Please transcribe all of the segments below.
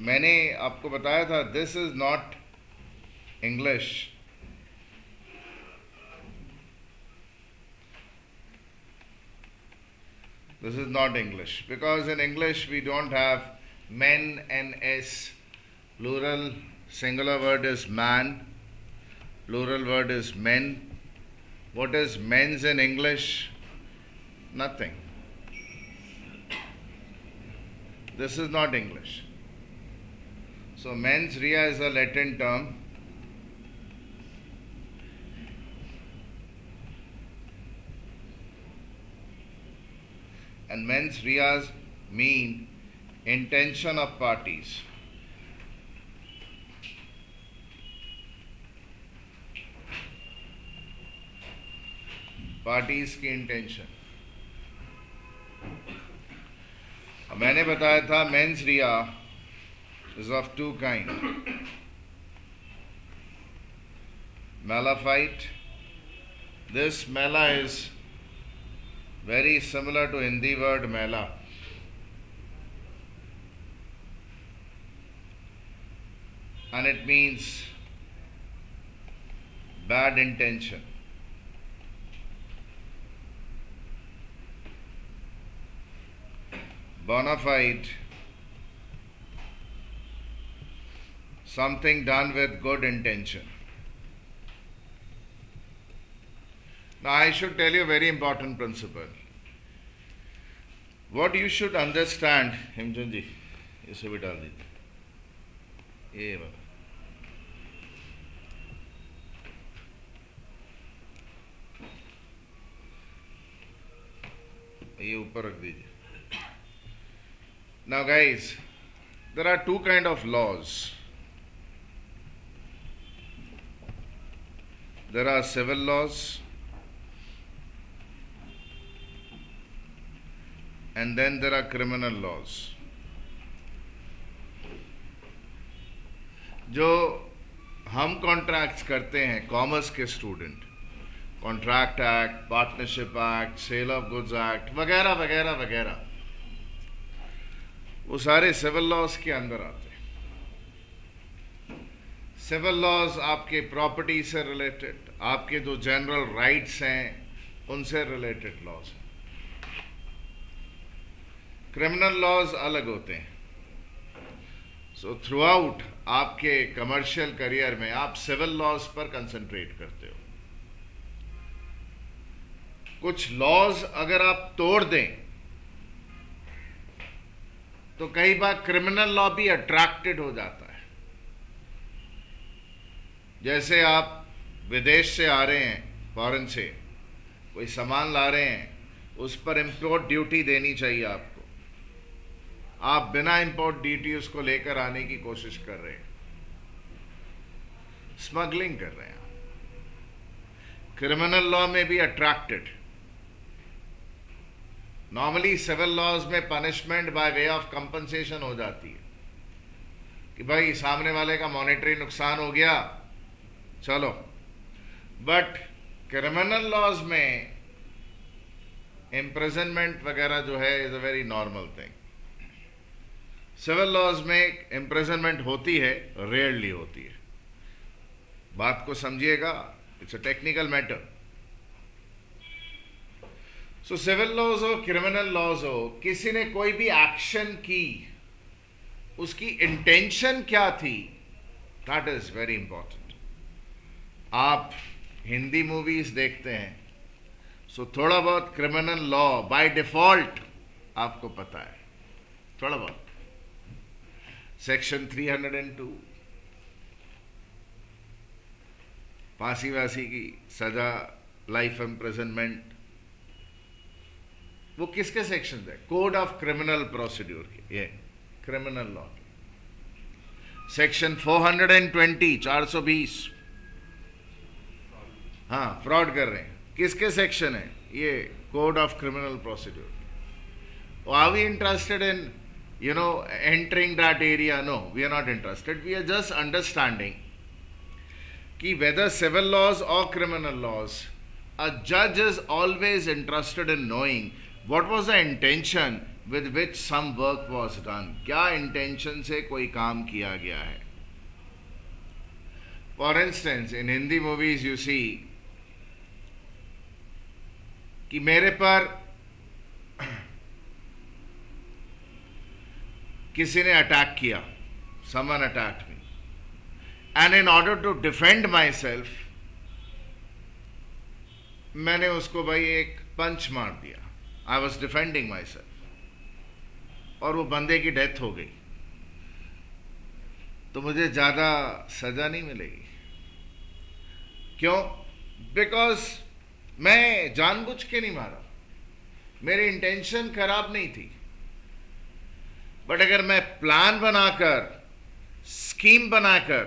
मैंने आपको बताया था this is not English. This is not English because in English we don't have men and s. Plural, singular word is man, plural word is men. What is men's in English? Nothing. This is not English. So mens rea is a Latin term. And mens reas mean intention of parties. Parties की intention. मैंने बताया था mens rea is of two kind. Malafite. This mela is very similar to Hindi word mela. And it means bad intention. Bona fide, something done with good intention. Now I should tell you a very important principle. What you should understand, हिमचंद जी इसे भी डाल दीजिए. ये वाला ये ऊपर रख दीजिए. Now guys, there are two kind of laws. There are civil laws and then there are criminal laws. जो हम कॉन्ट्रैक्ट्स करते हैं कॉमर्स के student, contract act, partnership act, sale of goods act वगैरह वगैरह वगैरह, वो सारे सिविल लॉज के अंदर आते हैं. सिविल लॉज आपके प्रॉपर्टी से रिलेटेड, आपके जो जनरल राइट्स हैं उनसे रिलेटेड लॉज हैं. क्रिमिनल लॉज अलग होते हैं. सो थ्रू आउट आपके कमर्शियल करियर में आप सिविल लॉज पर कंसंट्रेट करते हो. कुछ लॉज अगर आप तोड़ दें तो कई बार क्रिमिनल लॉ भी अट्रैक्टेड हो जाता है. जैसे आप विदेश से आ रहे हैं, फॉरेन से कोई सामान ला रहे हैं, उस पर इंपोर्ट ड्यूटी देनी चाहिए आपको. आप बिना इंपोर्ट ड्यूटी उसको लेकर आने की कोशिश कर रहे हैं, स्मगलिंग कर रहे हैं. क्रिमिनल लॉ में भी अट्रैक्टेड. नॉर्मली सिविल लॉज में punishment by way of compensation हो जाती है कि भाई सामने वाले का मॉनेटरी नुकसान हो गया, चलो. बट क्रिमिनल लॉज में इम्प्रिजनमेंट वगैरह जो है is a very normal thing. Civil laws में इम्प्रिजनमेंट होती है, रेयरली होती है. बात को समझिएगा, it's a technical matter. So civil laws हो, क्रिमिनल लॉज हो, किसी ने कोई भी एक्शन की, उसकी इंटेंशन क्या थी, दैट इज वेरी इंपॉर्टेंट. आप हिंदी मूवीज देखते हैं, सो थोड़ा बहुत क्रिमिनल लॉ बाय डिफॉल्ट आपको पता है, थोड़ा बहुत. सेक्शन 302, फांसी वासी की सजा, लाइफ इम्प्रिजनमेंट, वो किसके सेक्शन है? कोड ऑफ क्रिमिनल प्रोसीड्यूर के, ये क्रिमिनल लॉ के. सेक्शन 420, 420, हाँ फ्रॉड कर रहे हैं, किसके सेक्शन है? ये code of criminal procedure. Are we interested in entering that area? No, we are not interested. We are just understanding कि whether civil laws or criminal laws, a judge is always interested in knowing what was the intention with which some work was done. क्या intention से कोई काम किया गया है. For instance, in Hindi movies you see कि मेरे पर किसी ने अटैक किया, someone attacked me, and in order to defend myself मैंने उसको भाई एक पंच मार दिया. I was defending myself, और वो बंदे की डेथ हो गई. तो मुझे ज्यादा सजा नहीं मिलेगी. क्यों? बिकॉज मैं जानबूझ के नहीं मारा, मेरी इंटेंशन खराब नहीं थी. बट अगर मैं प्लान बनाकर, स्कीम बनाकर,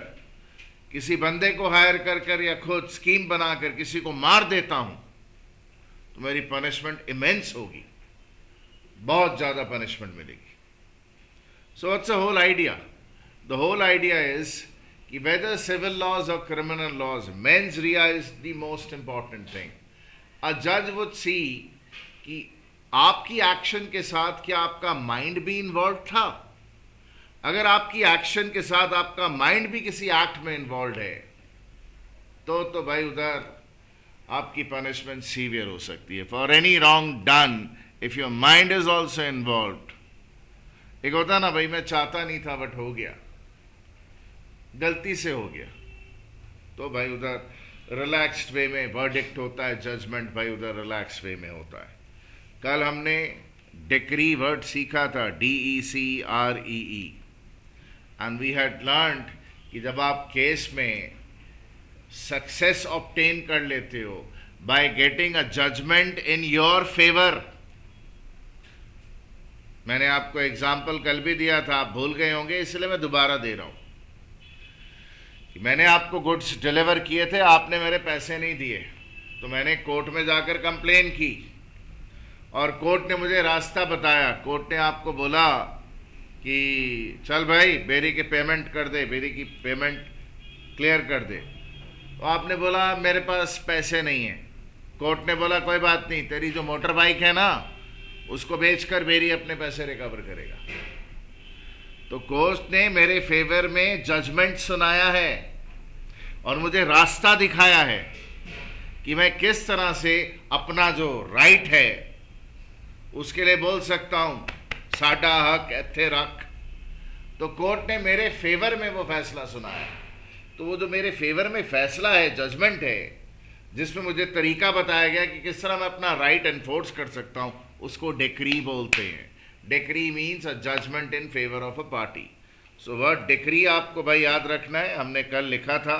किसी बंदे को हायर कर कर या खुद स्कीम बनाकर किसी को मार देता हूं, तो मेरी पनिशमेंट इमेंस होगी, बहुत ज्यादा पनिशमेंट मिलेगी. So it's a whole idea. The whole idea is कि whether civil laws or criminal laws, mens rea is the most important thing. A judge would see कि आपकी एक्शन के साथ क्या आपका माइंड भी इन्वॉल्व था. अगर आपकी एक्शन के साथ आपका माइंड भी किसी एक्ट में इन्वॉल्व है तो भाई उधर आपकी पनिशमेंट सीवियर हो सकती है. For any wrong done if your mind is also involve. एक होता ना भाई मैं चाहता नहीं था बट हो गया, गलती से हो गया, तो भाई उधर रिलैक्स्ड वे में वर्डिक्ट होता है, जजमेंट भाई उधर रिलैक्स्ड वे में होता है. कल हमने डिक्री वर्ड सीखा था, DECREE, and we had learned कि जब आप केस में सक्सेस ऑब्टेन कर लेते हो by getting a judgement in your favour. मैंने आपको एग्जाम्पल कल भी दिया था, आप भूल गए होंगे, इसलिए मैं दोबारा दे रहा हूं. मैंने आपको गुड्स डिलीवर किए थे, आपने मेरे पैसे नहीं दिए, तो मैंने कोर्ट में जाकर कंप्लेन की और कोर्ट ने मुझे रास्ता बताया. कोर्ट ने आपको बोला कि चल भाई बेरी की पेमेंट कर दे, बेरी की पेमेंट क्लियर कर दे. तो आपने बोला मेरे पास पैसे नहीं है. कोर्ट ने बोला कोई बात नहीं, तेरी जो मोटर बाइक है ना उसको बेचकर बेरी अपने पैसे रिकवर करेगा. तो कोर्ट ने मेरे फेवर में जजमेंट सुनाया है और मुझे रास्ता दिखाया है कि मैं किस तरह से अपना जो राइट है उसके लिए बोल सकता हूं, साडा हक इत्थे रख. तो कोर्ट ने मेरे फेवर में वो फैसला सुनाया. तो वो जो मेरे फेवर में फैसला है, जजमेंट है, जिसमें मुझे तरीका बताया गया कि किस तरह मैं अपना राइट एनफोर्स कर सकता हूं, उसको डिक्री बोलते हैं. Decree means a judgement in favour of a party. So word decree आपको भाई याद रखना है, हमने कल लिखा था.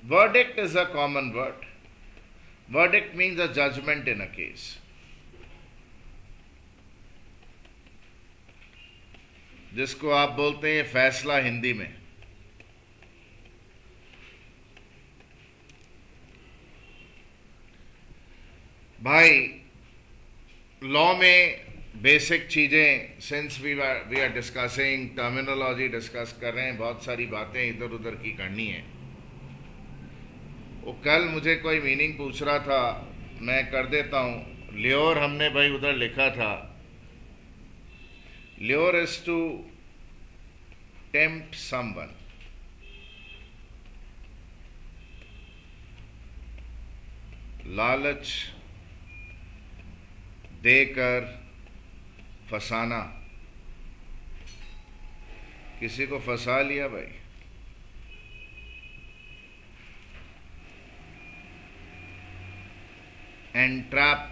Verdict is a common word. Verdict means a judgement in a case. जिसको आप बोलते हैं फैसला हिंदी में. भाई लॉ में बेसिक चीजें, since we are discussing terminology, discuss कर रहे हैं, बहुत सारी बातें इधर उधर की करनी है. वो कल मुझे कोई मीनिंग पूछ रहा था, मैं कर देता हूं. ल्योर हमने भाई उधर लिखा था. Lure is to tempt someone. लालच देकर फंसाना. किसी को फंसा लिया भाई, entrap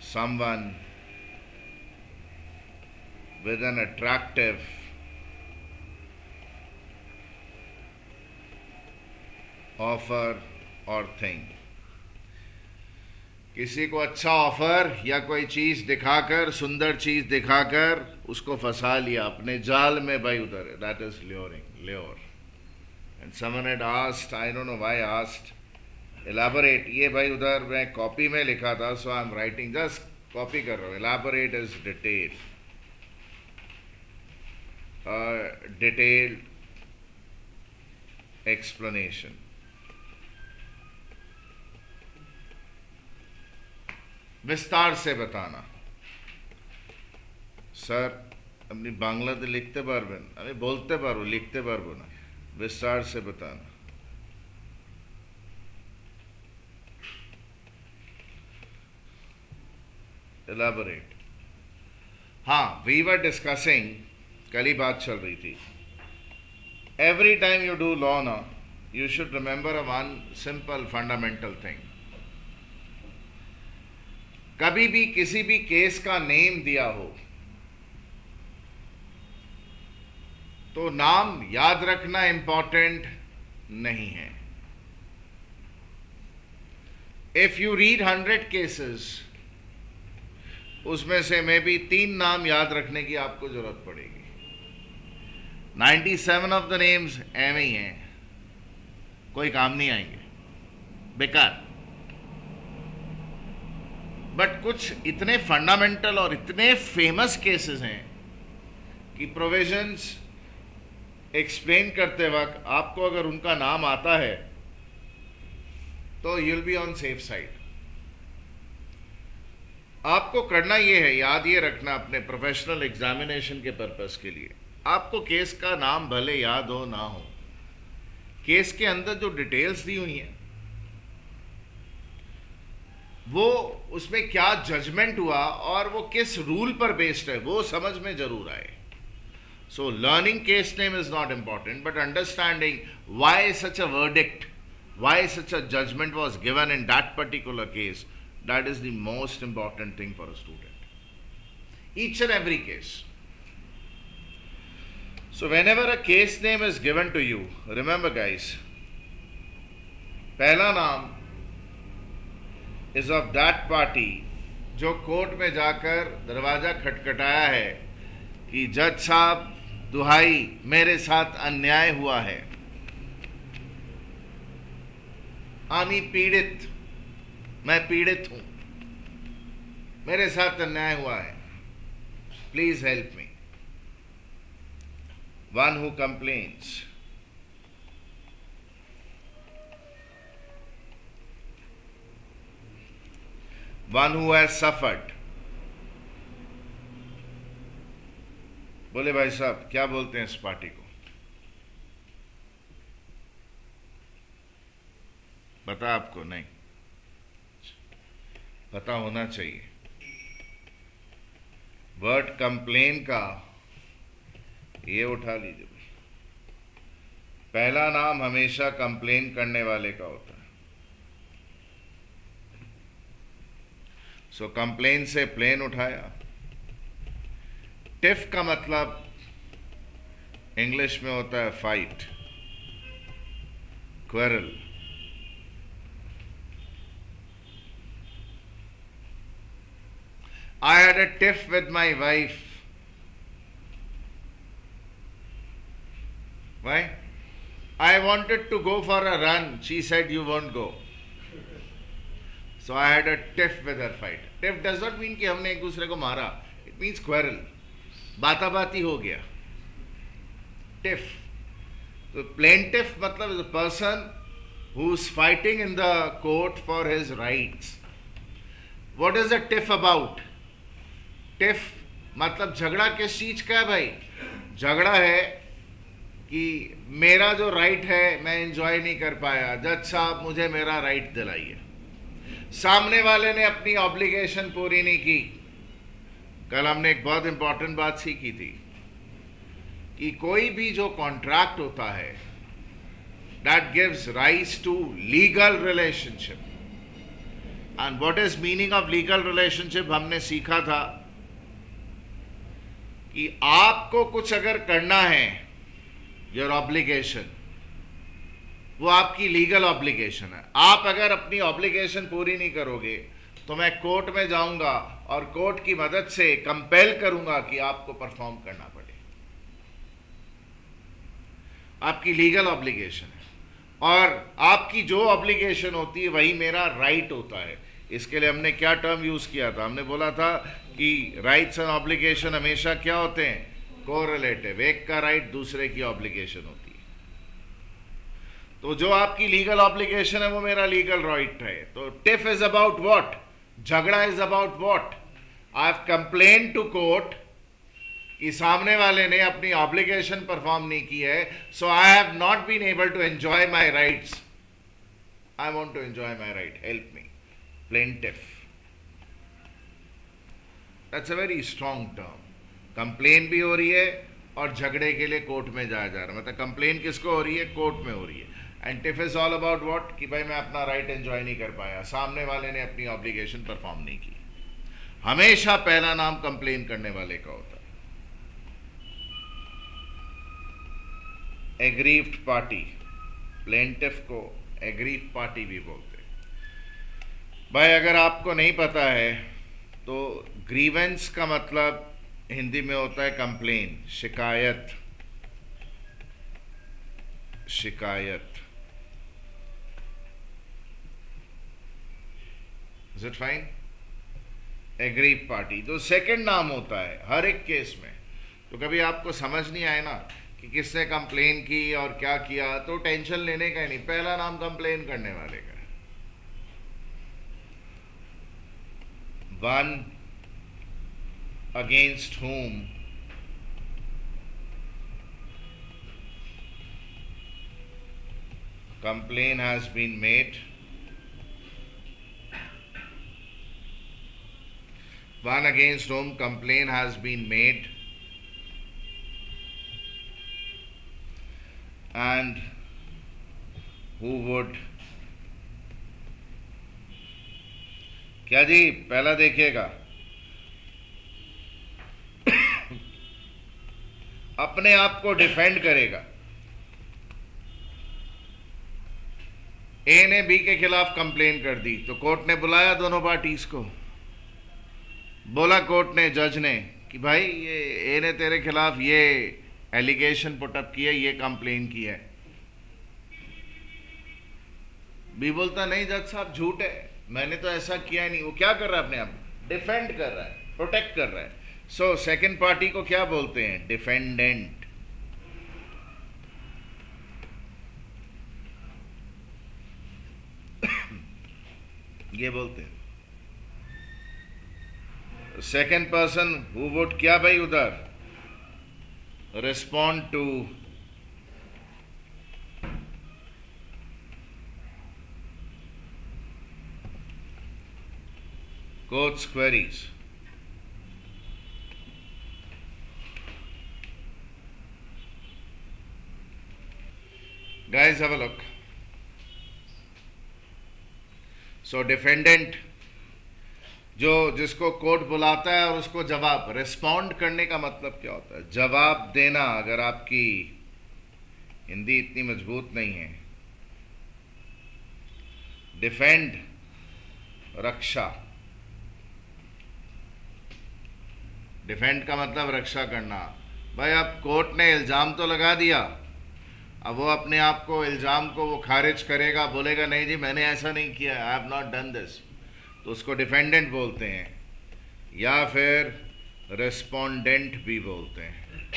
someone with an attractive offer or thing. किसी को अच्छा ऑफर या कोई चीज दिखाकर, सुंदर चीज दिखाकर उसको फंसा लिया अपने जाल में भाई उधर. That is luring, lure. And someone had asked, I don't know why asked, elaborate. ये भाई उधर मैं कॉपी में लिखा था, so I am writing, just copy कर रहा हूं. Elaborate is detail, detailed explanation. विस्तार से बताना। স্যার আপনি বাংলাতে লিখতে পারবেন? আমি বলতে পারবো, লিখতে পারবো না। विस्तार से बताना। Elaborate. हाँ, we were discussing, कल ही बात चल रही थी, every time you do law now, you should remember a one simple fundamental thing. कभी भी किसी भी केस का नेम दिया हो तो नाम याद रखना इंपॉर्टेंट नहीं है। इफ यू रीड 100 केसेस, उसमें से मे बी 3 नाम याद रखने की आपको जरूरत पड़ेगी। 97 ऑफ द नेम्स एम ही हैं, कोई काम नहीं आएंगे, बेकार। बट कुछ इतने फंडामेंटल और इतने फेमस केसेस हैं कि प्रोविजंस एक्सप्लेन करते वक्त आपको अगर उनका नाम आता है तो you will be on safe side. आपको करना यह है, याद ये रखना अपने प्रोफेशनल एग्जामिनेशन के पर्पस के लिए, आपको केस का नाम भले याद हो ना हो, केस के अंदर जो डिटेल्स दी हुई हैं वो उसमें क्या जजमेंट हुआ और वो किस रूल पर बेस्ड है वो समझ में जरूर आए। So learning case name is not important, but understanding why such a verdict, why such a judgment was given in that particular case, that is the most important thing for a student. Each and every case. So whenever a case name is given to you, remember guys, पहला नाम is of that party जो court में जाकर दरवाजा खटखटाया है कि जज साहब दुहाई मेरे साथ अन्याय हुआ है, आमी पीड़ित, मैं पीड़ित हूं, मेरे साथ अन्याय हुआ है, please help me. One who complains, one who has suffered. बोले भाई साहब क्या बोलते हैं इस पार्टी को? पता आपको? नहीं पता होना चाहिए। वर्ड कंप्लेन का ये उठा लीजिए भाई, पहला नाम हमेशा कंप्लेन करने वाले का होता है। सो कंप्लेन से प्लेन उठाया। टिफ का मतलब इंग्लिश में होता है fight, quarrel. I had a tiff with my wife. Why? I wanted to go for a run. She said you won't go. So I had a tiff with her fight. Tiff does not mean कि हमने एक दूसरे को मारा. It means quarrel. बाताबाती हो गया। Tiff, तो plaintiff मतलब is a person who's fighting in the court for his rights. What is a tiff about? Tiff मतलब झगड़ा किस चीज का है भाई? झगड़ा है कि मेरा जो राइट है मैं एंजॉय नहीं कर पाया, जज साहब मुझे मेरा राइट दिलाइए। सामने वाले ने अपनी ऑब्लिगेशन पूरी नहीं की। कल हमने एक बहुत इंपॉर्टेंट बात सीखी थी कि कोई भी जो कॉन्ट्रैक्ट होता है that gives rise to legal relationship. And what is meaning of legal relationship? हमने सीखा था कि आपको कुछ अगर करना है, योर ऑब्लिगेशन, वो आपकी लीगल ऑब्लिगेशन है। आप अगर अपनी ऑब्लिगेशन पूरी नहीं करोगे तो मैं कोर्ट में जाऊंगा और कोर्ट की मदद से कंपेल करूंगा कि आपको परफॉर्म करना पड़े। आपकी लीगल ऑब्लिगेशन है और आपकी जो ऑब्लिगेशन होती है वही मेरा राइट होता है। इसके लिए हमने क्या टर्म यूज किया था? हमने बोला था कि राइट्स एंड ऑब्लिगेशन हमेशा क्या होते हैं? कोरिलेटिव। एक का राइट दूसरे की ऑब्लिगेशन होती है। तो जो आपकी लीगल ऑब्लिगेशन है वो मेरा लीगल राइट है। तो टिफ इज अबाउट व्हाट? झगड़ा is about what? I have complain to court कि सामने वाले ने अपनी ऑब्लिगेशन परफॉर्म नहीं की है, so I have not been able to enjoy my rights. I want to enjoy my right, help me. Plaintiff. That's a very strong term. Complain भी हो रही है और झगड़े के लिए कोर्ट में जाया जा रहा है. मतलब कंप्लेन किसको हो रही है? कोर्ट में हो रही है. And tiff is all about what? कि भाई मैं अपना राइट एंजॉय नहीं कर पाया, सामने वाले ने अपनी ऑब्लिगेशन परफॉर्म नहीं की. हमेशा पहला नाम कंप्लेन करने वाले का होता है. Aggrieved party. प्लेंटिफ को एग्रीव्ड पार्टी भी बोलते हैं. भाई अगर आपको नहीं पता है तो ग्रीवेंस का मतलब हिंदी में होता है कंप्लेन, शिकायत. शिकायत. Is it fine? Aggrieve party तो सेकंड नाम होता है हर एक केस में. तो कभी आपको समझ नहीं आए ना कि किसने कंप्लेन की और क्या किया, तो टेंशन लेने का ही नहीं, पहला नाम कंप्लेन करने वाले का. One against whom complaint has been made. One against whom complaint has been made and who would. क्या जी, पहला देखिएगा, अपने आप को डिफेंड करेगा. ए ने बी के खिलाफ कंप्लेन कर दी तो कोर्ट ने बुलाया दोनों पार्टीज को. बोला कोर्ट ने, जज ने, कि भाई ये ए ने तेरे खिलाफ ये एलिगेशन पुटअप की है, ये कंप्लेन की है. बी बोलता नहीं जज साहब झूठ है, मैंने तो ऐसा किया नहीं. वो क्या कर रहा है? अपने आप डिफेंड कर रहा है, प्रोटेक्ट कर रहा है. सो सेकंड पार्टी को क्या बोलते हैं? डिफेंडेंट. ये बोलते हैं. सेकंड पर्सन हु वुड क्या भाई उधर? Respond to courts queries. Guys, have a look. So defendant जो जिसको कोर्ट बुलाता है और उसको जवाब, रिस्पॉन्ड करने का मतलब क्या होता है? जवाब देना. अगर आपकी हिंदी इतनी मजबूत नहीं है. डिफेंड, रक्षा. डिफेंड का मतलब रक्षा करना. भाई अब कोर्ट ने इल्जाम तो लगा दिया, अब वो अपने आप को, इल्जाम को वो खारिज करेगा, बोलेगा नहीं जी मैंने ऐसा नहीं किया, आई हैव नॉट डन दिस, तो उसको डिफेंडेंट बोलते हैं. या फिर रेस्पोंडेंट भी बोलते हैं.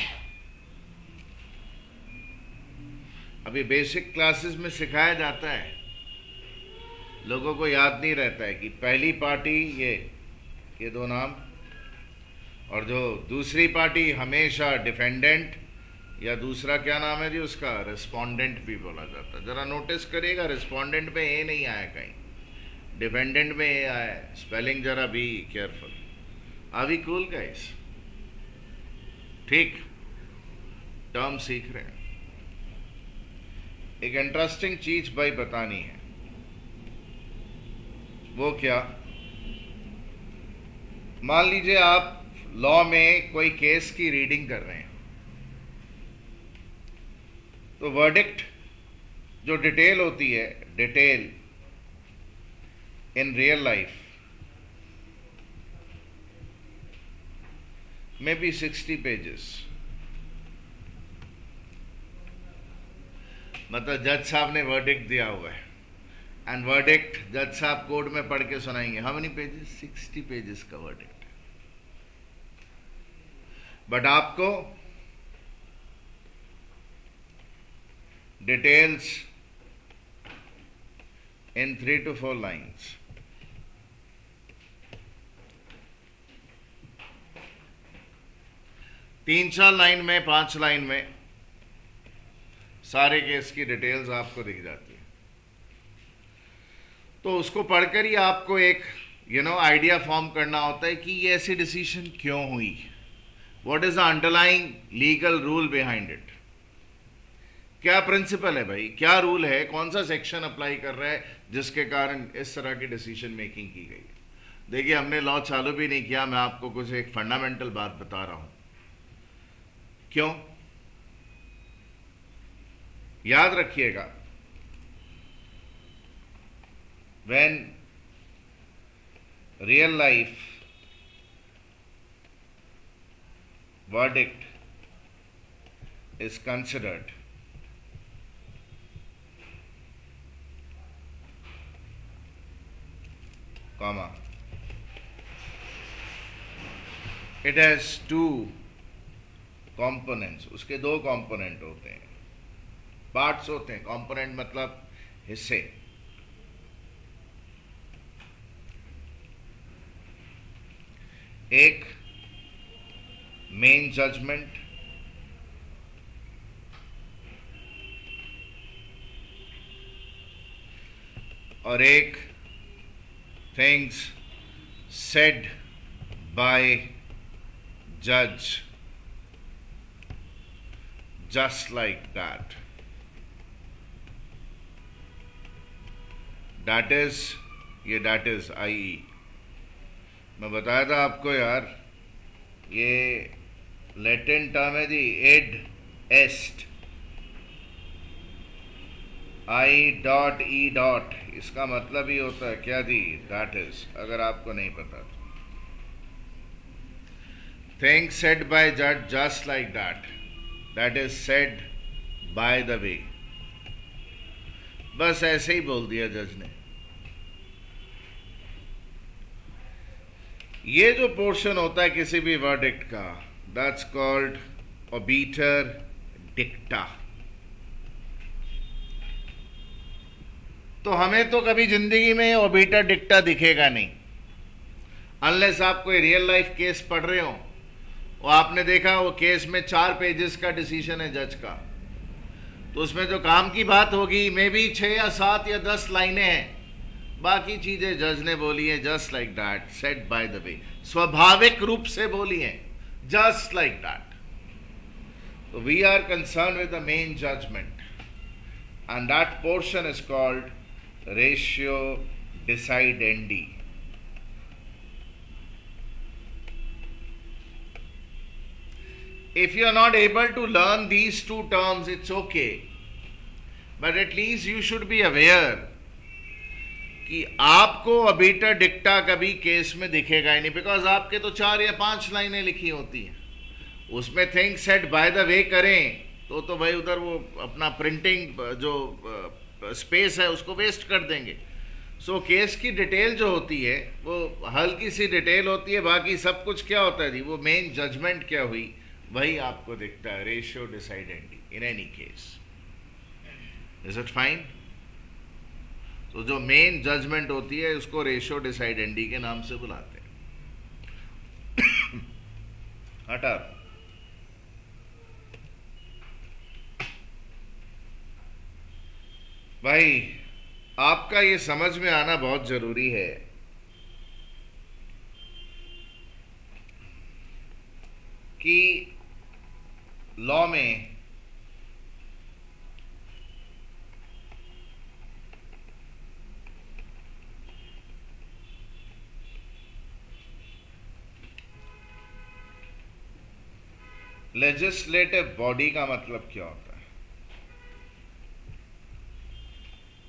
अभी बेसिक क्लासेस में सिखाया जाता है, लोगों को याद नहीं रहता है कि पहली पार्टी ये दो नाम, और जो दूसरी पार्टी हमेशा डिफेंडेंट, या दूसरा क्या नाम है जी उसका? रिस्पोंडेंट भी बोला जाता है. जरा नोटिस करिएगा, रिस्पोंडेंट में ए नहीं आया कहीं, डिपेंडेंट में ए आया. स्पेलिंग जरा be careful. Are we cool guys? ठीक, टर्म सीख रहे हैं. एक इंटरेस्टिंग चीज भाई बतानी है. वो क्या? मान लीजिए आप लॉ में कोई केस की रीडिंग कर रहे हैं, तो वर्डिक्ट जो डिटेल होती है, डिटेल इन रियल लाइफ में भी 60 पेजेस. मतलब जज साहब ने वर्डिक्ट दिया हुआ है, एंड वर्डिक्ट जज साहब कोर्ट में पढ़ के सुनाएंगे. How many pages? 60 पेजेस का वर्डिक्ट. बट आपको details in 3 to 4 lines. 3-4 line में, 5 लाइन में सारे केस की डिटेल्स आपको दिख जाती है। तो उसको पढ़कर ही आपको एक आइडिया फॉर्म करना होता है कि ये ऐसी डिसीजन क्यों हुई, what is the underlying legal rule behind it. क्या प्रिंसिपल है भाई, क्या रूल है, कौन सा सेक्शन अप्लाई कर रहा है जिसके कारण इस तरह की डिसीजन मेकिंग की गई है। देखिए, हमने लॉ चालू भी नहीं किया, मैं आपको कुछ एक फंडामेंटल बात बता रहा हूं। क्यों? याद रखिएगा, when real life verdict is considered, comma, it has two components, उसके दो कंपोनेंट होते हैं, पार्ट्स होते हैं। कंपोनेंट मतलब हिस्से। एक मेन जजमेंट और एक थिंग्स सेड बाय जज just like that. That is i. मैं बताया था आपको यार, ये लैटिन टर्म है जी, id est, i dot e dot, इसका मतलब ही होता है क्या जी, दैट इज। अगर आपको नहीं पता तो थिंग सेड बाय जज just like that, that is said by the वे। बस ऐसे ही बोल दिया जज ने। ये जो पोर्शन होता है किसी भी वर्डिक्ट का, दैट्स कॉल्ड ओबिटर डिक्टा। तो हमें तो कभी जिंदगी में ओबिटर डिक्टा दिखेगा नहीं, अनलेस आप कोई रियल लाइफ केस पढ़ रहे हो और आपने देखा वो केस में 4 पेजेस का डिसीजन है जज का, तो उसमें जो काम की बात होगी मे बी 6 या 7 या 10 लाइनें हैं, बाकी चीजें जज ने बोली है just like that, said by the way, स्वाभाविक रूप से बोली है जस्ट लाइक दैट। तो we are concern with the main judgement and that portion is called ratio decidendi. If you are not able to learn these two terms, it's okay, but at least you should be aware कि आपको अबीटर डिक्टा कभी case में दिखेगा ही नहीं, because आपके तो 4 या 5 लाइनें लिखी होती हैं, उसमें थिंग सेड बाय द वे करें तो भाई उधर वो अपना प्रिंटिंग जो स्पेस है उसको वेस्ट कर देंगे। सो केस की डिटेल जो होती है वो हल्की सी डिटेल होती है, बाकी सब कुछ क्या होता है जी, वो मेन जजमेंट क्या हुई वही आपको दिखता है, ratio decidendi in any case. Is it fine? तो जो मेन जजमेंट होती है उसको रेशियो डिसाइडेंडी के नाम से बुलाते हैं। हटा भाई, आपका ये समझ में आना बहुत जरूरी है कि लॉ में लेजिस्लेटिव बॉडी का मतलब क्या होता है?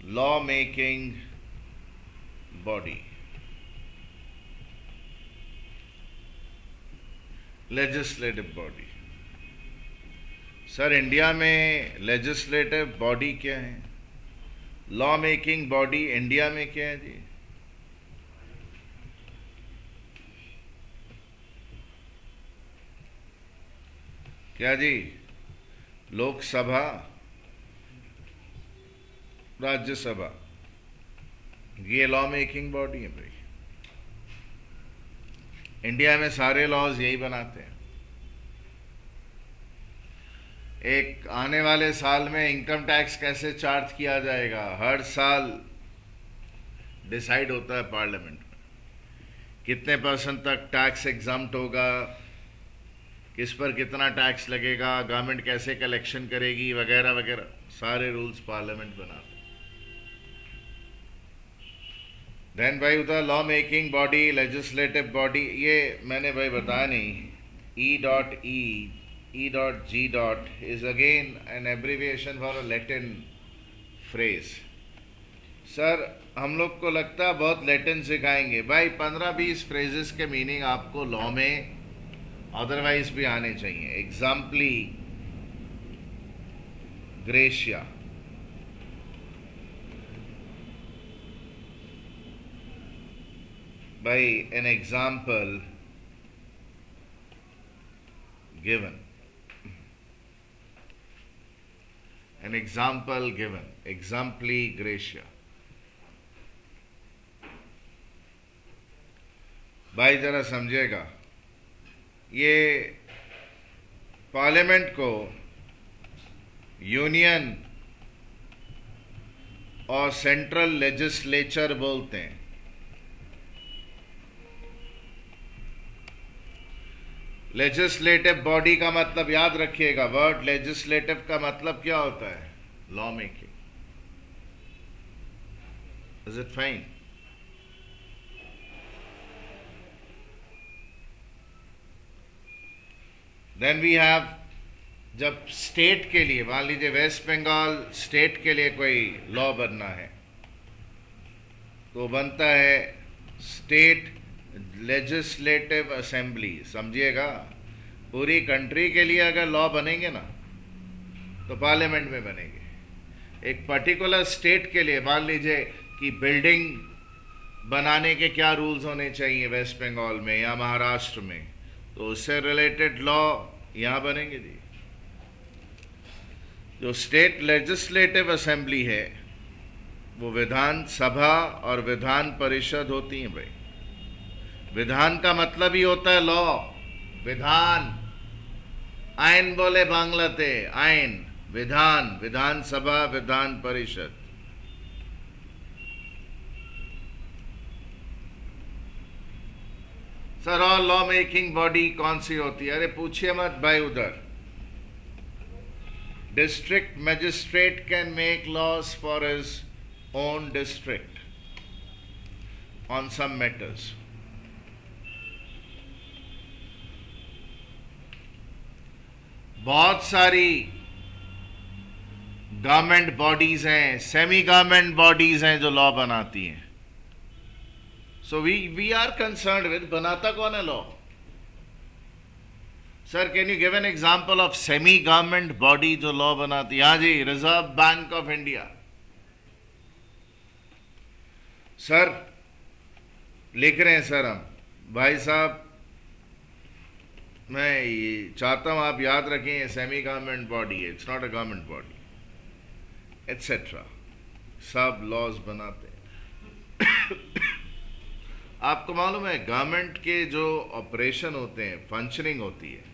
Law making body, legislative body. Sir India में लेजिस्लेटिव बॉडी क्या है, लॉ मेकिंग बॉडी इंडिया में क्या है जी? क्या जी? लोकसभा, राज्यसभा, ये लॉ मेकिंग बॉडी है भाई। इंडिया में सारे लॉज यही बनाते हैं। एक आने वाले साल में इनकम टैक्स कैसे चार्ज किया जाएगा, हर साल डिसाइड होता है पार्लियामेंट में। कितने परसेंट तक टैक्स एग्जम्प्ट होगा, किस पर कितना टैक्स लगेगा, गवर्नमेंट कैसे कलेक्शन करेगी, वगैरह वगैरह, सारे रूल्स पार्लियामेंट बनाते। देन भाई उधर law making body, legislative body, ये मैंने भाई बताया नहीं। E.G. is again an abbreviation for a Latin phrase. Sir हम लोग को लगता है बहुत लैटिन सिखाएंगे, भाई 15-20 फ्रेजेस के मीनिंग आपको लॉ में अदरवाइज भी आने चाहिए। एग्जाम्पली gratia, by an example given, an example given, exempli gratia। भाई जरा समझिएगा, ये पार्लियामेंट को यूनियन और सेंट्रल लेजिस्लेचर बोलते हैं। लेजिस्लेटिव बॉडी का मतलब याद रखिएगा, वर्ड लेजिस्लेटिव का मतलब क्या होता है, law making. Is it fine? Then we have, जब स्टेट के लिए, मान लीजिए वेस्ट बंगाल स्टेट के लिए कोई लॉ बनना है, तो बनता है स्टेट लेजिस्लेटिव असेंबली। समझिएगा, पूरी कंट्री के लिए अगर लॉ बनेंगे ना तो पार्लियामेंट में बनेंगे। एक पर्टिकुलर स्टेट के लिए, मान लीजिए कि बिल्डिंग बनाने के क्या रूल्स होने चाहिए वेस्ट बंगाल में या महाराष्ट्र में, तो उससे रिलेटेड लॉ यहां बनेंगे जी। जो स्टेट लेजिस्लेटिव असेंबली है वो विधान सभा और विधान परिषद होती है भाई। विधान का मतलब ही होता है लॉ, विधान, आइन बोले बांग्लाते, आइन, विधान, विधान सभा, विधान परिषद। सर और लॉ मेकिंग बॉडी कौन सी होती है? अरे पूछिए मत भाई उधर। District magistrate can make laws for his own district on some matters. बहुत सारी गवर्नमेंट बॉडीज हैं, सेमी गवर्नमेंट बॉडीज हैं जो लॉ बनाती हैं। So we are concerned with, बनाता कौन है law? Sir can you give an example of semi government body जो लॉ बनाती है? हाँ जी, reserve bank of India. Sir लिख रहे हैं सर हम, भाई साहब मैं ये चाहता हूं आप याद रखें, ये सेमी गवर्नमेंट बॉडी है, it's not a government body, etcetera, सब लॉज बनाते हैं। आपको मालूम है गवर्नमेंट के जो ऑपरेशन होते हैं, फंक्शनिंग होती है,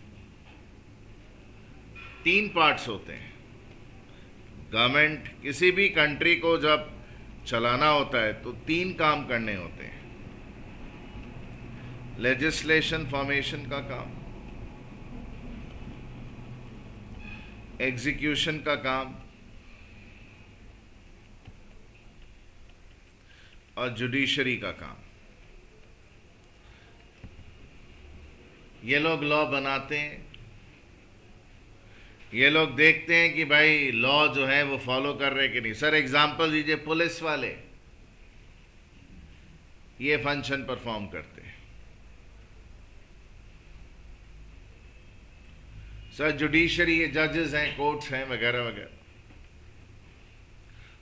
3 पार्ट्स होते हैं। गवर्नमेंट किसी भी कंट्री को जब चलाना होता है तो 3 काम करने होते हैं। लेजिस्लेशन फॉर्मेशन का काम, एग्जीक्यूशन का काम और जुडिशरी का काम। ये लोग लॉ बनाते हैं, ये लोग देखते हैं कि भाई लॉ जो है वो फॉलो कर रहे कि नहीं। सर एग्जांपल दीजिए, पुलिस वाले ये फंक्शन परफॉर्म करते हैं। सर जुडिशरी, ये जजेस हैं, कोर्ट्स हैं, वगैरह वगैरह।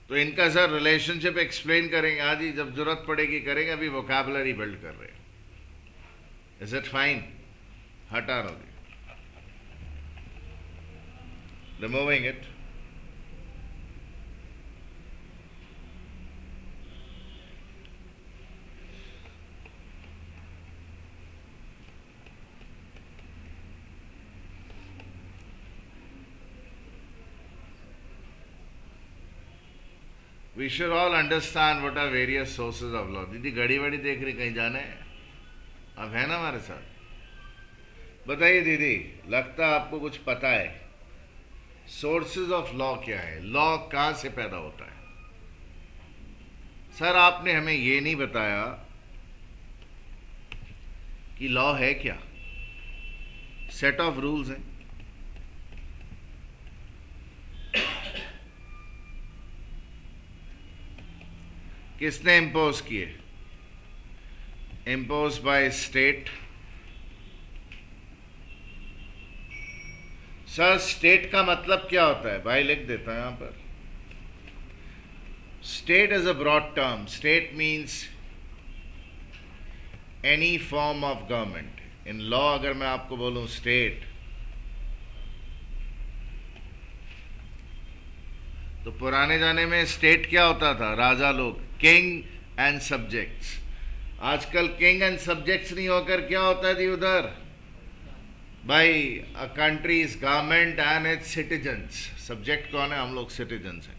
तो इनका सर रिलेशनशिप एक्सप्लेन करेंगे, आज ही जब जरूरत पड़ेगी करेंगे, अभी वोकैबुलरी बिल्ड कर रहे हैं। Is it fine? हटा रहा हूं, removing it. We should all understand what are various sources of law. दीदी घड़ी वड़ी देख रही, कहीं जाने अब है ना हमारे साथ? बताइए दीदी, लगता है आपको कुछ पता है. सोर्सेज ऑफ लॉ क्या है? लॉ कहां से पैदा होता है? सर आपने हमें यह नहीं बताया कि लॉ है क्या. सेट ऑफ रूल्स हैं. किसने इंपोज किए? Impose by state. Sir state का मतलब क्या होता है? भाई लिख देता है यहां पर. State is a broad term. State means any form of government. In law अगर मैं आपको बोलूं स्टेट, तो पुराने जाने में स्टेट क्या होता था? राजा लोग, किंग एंड सब्जेक्ट्स. आजकल किंग एंड सब्जेक्ट्स नहीं होकर क्या होता है जी उधर? भाई a country is government and it's citizens. Subject कौन है? हम लोग सिटीजन्स हैं.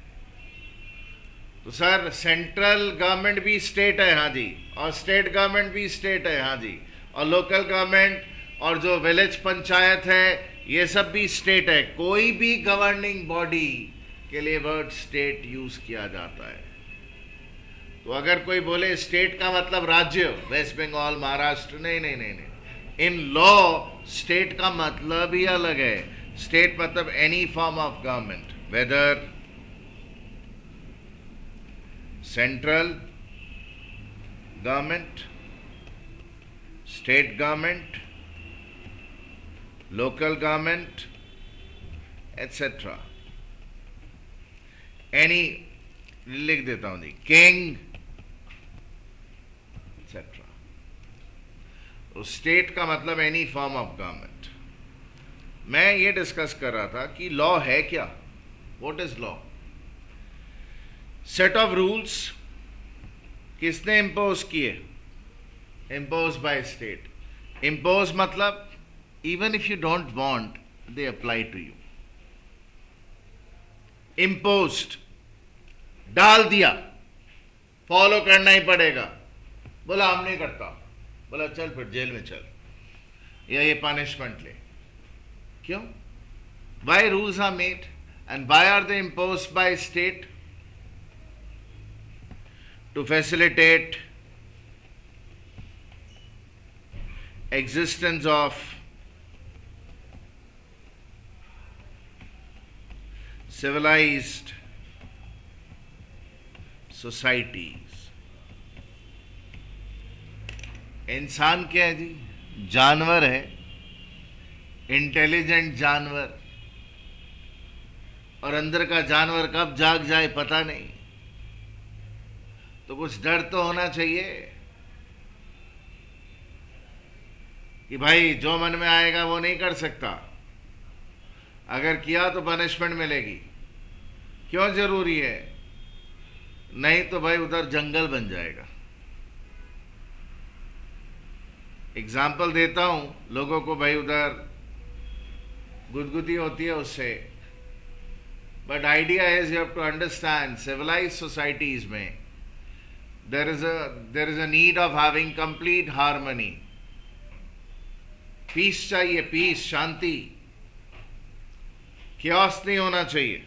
तो सर सेंट्रल गवर्नमेंट भी स्टेट है, हाँ जी, और स्टेट गवर्नमेंट भी स्टेट है, हाँ जी, और लोकल गवर्नमेंट और जो विलेज पंचायत है ये सब भी स्टेट है. कोई भी गवर्निंग बॉडी के लिए वर्ड स्टेट यूज किया जाता है. तो अगर कोई बोले स्टेट का मतलब राज्य, वेस्ट बंगाल, महाराष्ट्र, नहीं नहीं नहीं नहीं. इन लॉ स्टेट का मतलब ही अलग है. स्टेट मतलब any form of government, whether central government, state government, local government, etcetera. Any लिख देता हूं जी, किंग एटसेट्रा. तो स्टेट का मतलब एनी फॉर्म ऑफ गवर्नमेंट. मैं ये डिस्कस कर रहा था कि लॉ है क्या. What is law? Set of rules. किसने इंपोज किए? Impose by state. इंपोज मतलब even if you don't want they apply to you. Imposed, डाल दिया, फॉलो करना ही पड़ेगा. बोला हम नहीं करता, बोला चल फिर जेल में चल, या ये पनिशमेंट ले. क्यों? Why rules are made and why are they imposed by state? To facilitate existence of civilized societies. इंसान क्या है जी? जानवर है, इंटेलिजेंट जानवर. और अंदर का जानवर कब जाग जाए पता नहीं. तो कुछ डर तो होना चाहिए कि भाई जो मन में आएगा वो नहीं कर सकता. अगर किया तो पनिशमेंट मिलेगी. क्यों जरूरी है? नहीं तो भाई उधर जंगल बन जाएगा. एग्जाम्पल देता हूं लोगों को, भाई उधर गुदगुदी होती है उससे. But idea is you have to understand civilised societies में there is a need of having complete harmony. Peace चाहिए, पीस, शांति. क्योस नहीं होना चाहिए.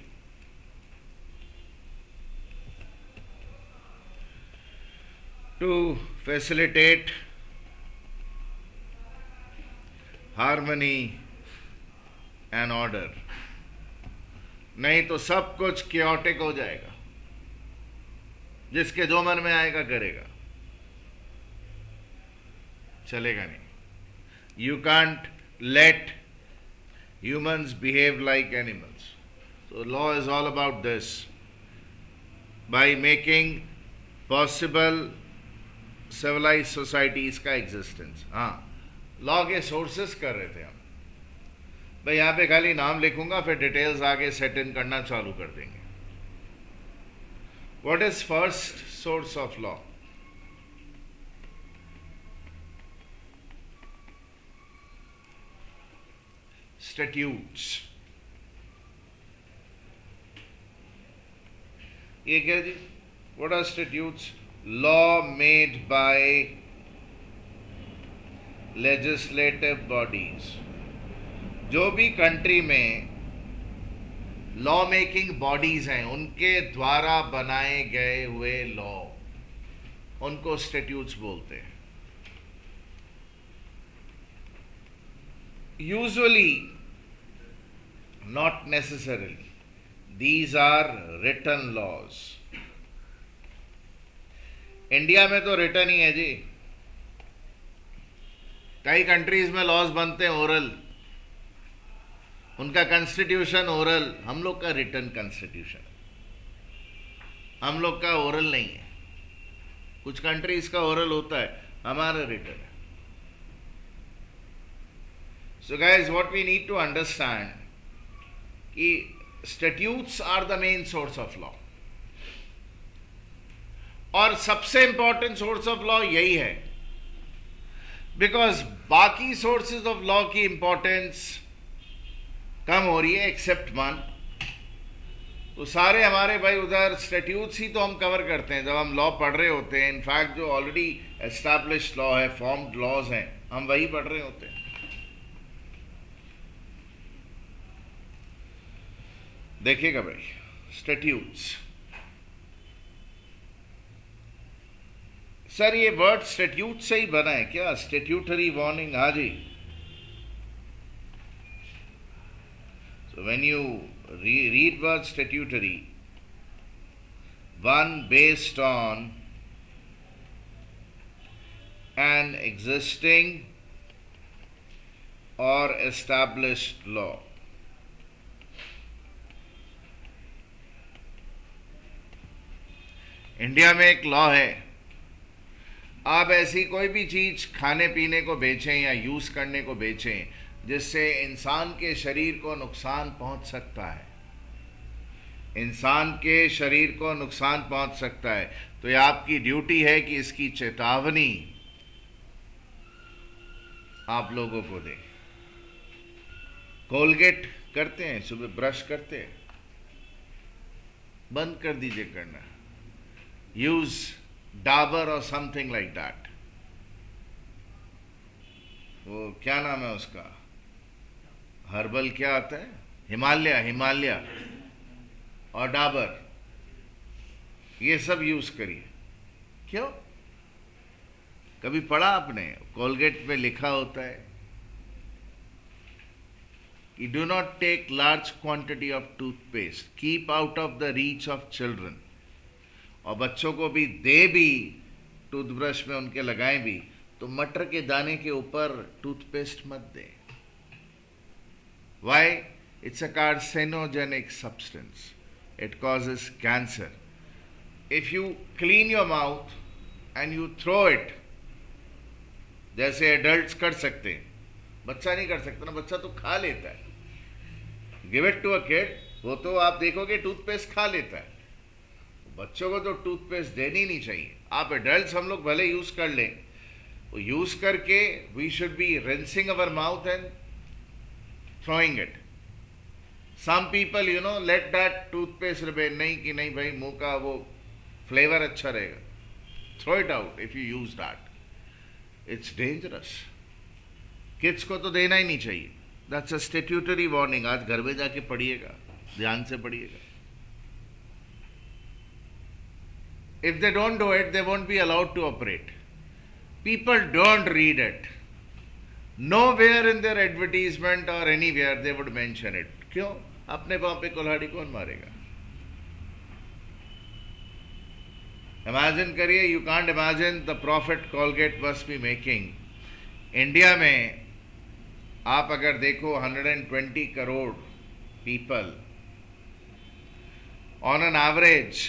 To facilitate harmony and order. नहीं तो सब कुछ क्योटिक हो जाएगा. जिसके जो मन में आएगा करेगा, चलेगा नहीं. You can't let humans behave like animals. So law is all about this. By making possible civilized societies का existence. हाँ, लॉ के सोर्सेस कर रहे थे हम. भाई यहां पे खाली नाम लिखूंगा, फिर डिटेल्स आगे सेट इन करना चालू कर देंगे. What is first source of law? Statutes. ये क्या जी? What are statutes? Law made by legislative bodies. जो भी कंट्री में लॉ मेकिंग बॉडीज हैं उनके द्वारा बनाए गए हुए लॉ, उनको स्टैट्यूट्स बोलते हैं. Usually, not necessarily, these are written laws. India में तो रिटन ही है जी. कई कंट्रीज में लॉज बनते हैं ओरल, उनका कॉन्स्टिट्यूशन ओरल. हम लोग का रिटन कॉन्स्टिट्यूशन, हम लोग का ओरल नहीं है. कुछ कंट्रीज का ओरल होता है, हमारा रिटन है. So guys, what we need to understand कि statutes are the main source of law, और सबसे इंपॉर्टेंट सोर्स ऑफ लॉ यही है. बिकॉज बाकी सोर्सेज ऑफ लॉ की इंपॉर्टेंस कम हो रही है, एक्सेप्ट वन. तो सारे हमारे भाई उधर स्टैट्यूट्स ही तो हम कवर करते हैं जब हम लॉ पढ़ रहे होते हैं. इनफैक्ट जो ऑलरेडी एस्टैब्लिश्ड लॉ है, फॉर्म्ड लॉज हैं, हम वही पढ़ रहे होते हैं. देखिएगा भाई, स्टैट्यूट्स. सर ये वर्ड स्टैट्यूट से ही बना है क्या? Statutory warning. हाँ जी. So when you read word statutory, one based on an existing or established law. India में एक लॉ है, आप ऐसी कोई भी चीज खाने पीने को बेचें या यूज करने को बेचें जिससे इंसान के शरीर को नुकसान पहुंच सकता है, इंसान के शरीर को नुकसान पहुंच सकता है, तो यह आपकी ड्यूटी है कि इसकी चेतावनी आप लोगों को दें. कोलगेट करते हैं, सुबह ब्रश करते हैं, बंद कर दीजिए करना. यूज डाबर और समथिंग लाइक दैट. वो क्या नाम है उसका, हर्बल क्या आता है, हिमालय और डाबर, ये सब यूज करिए. क्यों? कभी पढ़ा आपने कोलगेट में लिखा होता है कि do not take large quantity of toothpaste, keep out of the reach of children. और बच्चों को भी दे भी, टूथब्रश में उनके लगाएं भी, तो मटर के दाने के ऊपर टूथपेस्ट मत दें. Why? It's a carcinogenic substance. It causes cancer. If you clean your mouth and you throw it, जैसे adults कर सकते हैं, बच्चा नहीं कर सकता ना, बच्चा तो खा लेता है. Give it to a kid, वो तो आप देखोगे टूथपेस्ट खा लेता है. बच्चों को तो टूथपेस्ट देनी नहीं चाहिए. आप एडल्ट्स हम लोग भले यूज कर लें, वो यूज करके we should be rinsing our mouth and throwing it. Some people, let that toothpaste remain. नहीं कि नहीं भाई, मुंह का वो फ्लेवर अच्छा रहेगा. Throw it out if you use that. It's dangerous. Kids को तो देना ही नहीं चाहिए. That's a statutory warning. आज घर में जाके पढ़िएगा, ध्यान से पढ़िएगा. If they don't do it, they won't be allowed to operate. People don't read it. Nowhere in their advertisement or anywhere they would mention it. क्यों? अपने पाँव पे कुल्हाड़ी कौन मारेगा? Imagine करिए, you can't imagine the profit Colgate must be making. India में आप अगर देखो 120 crore people, on an average,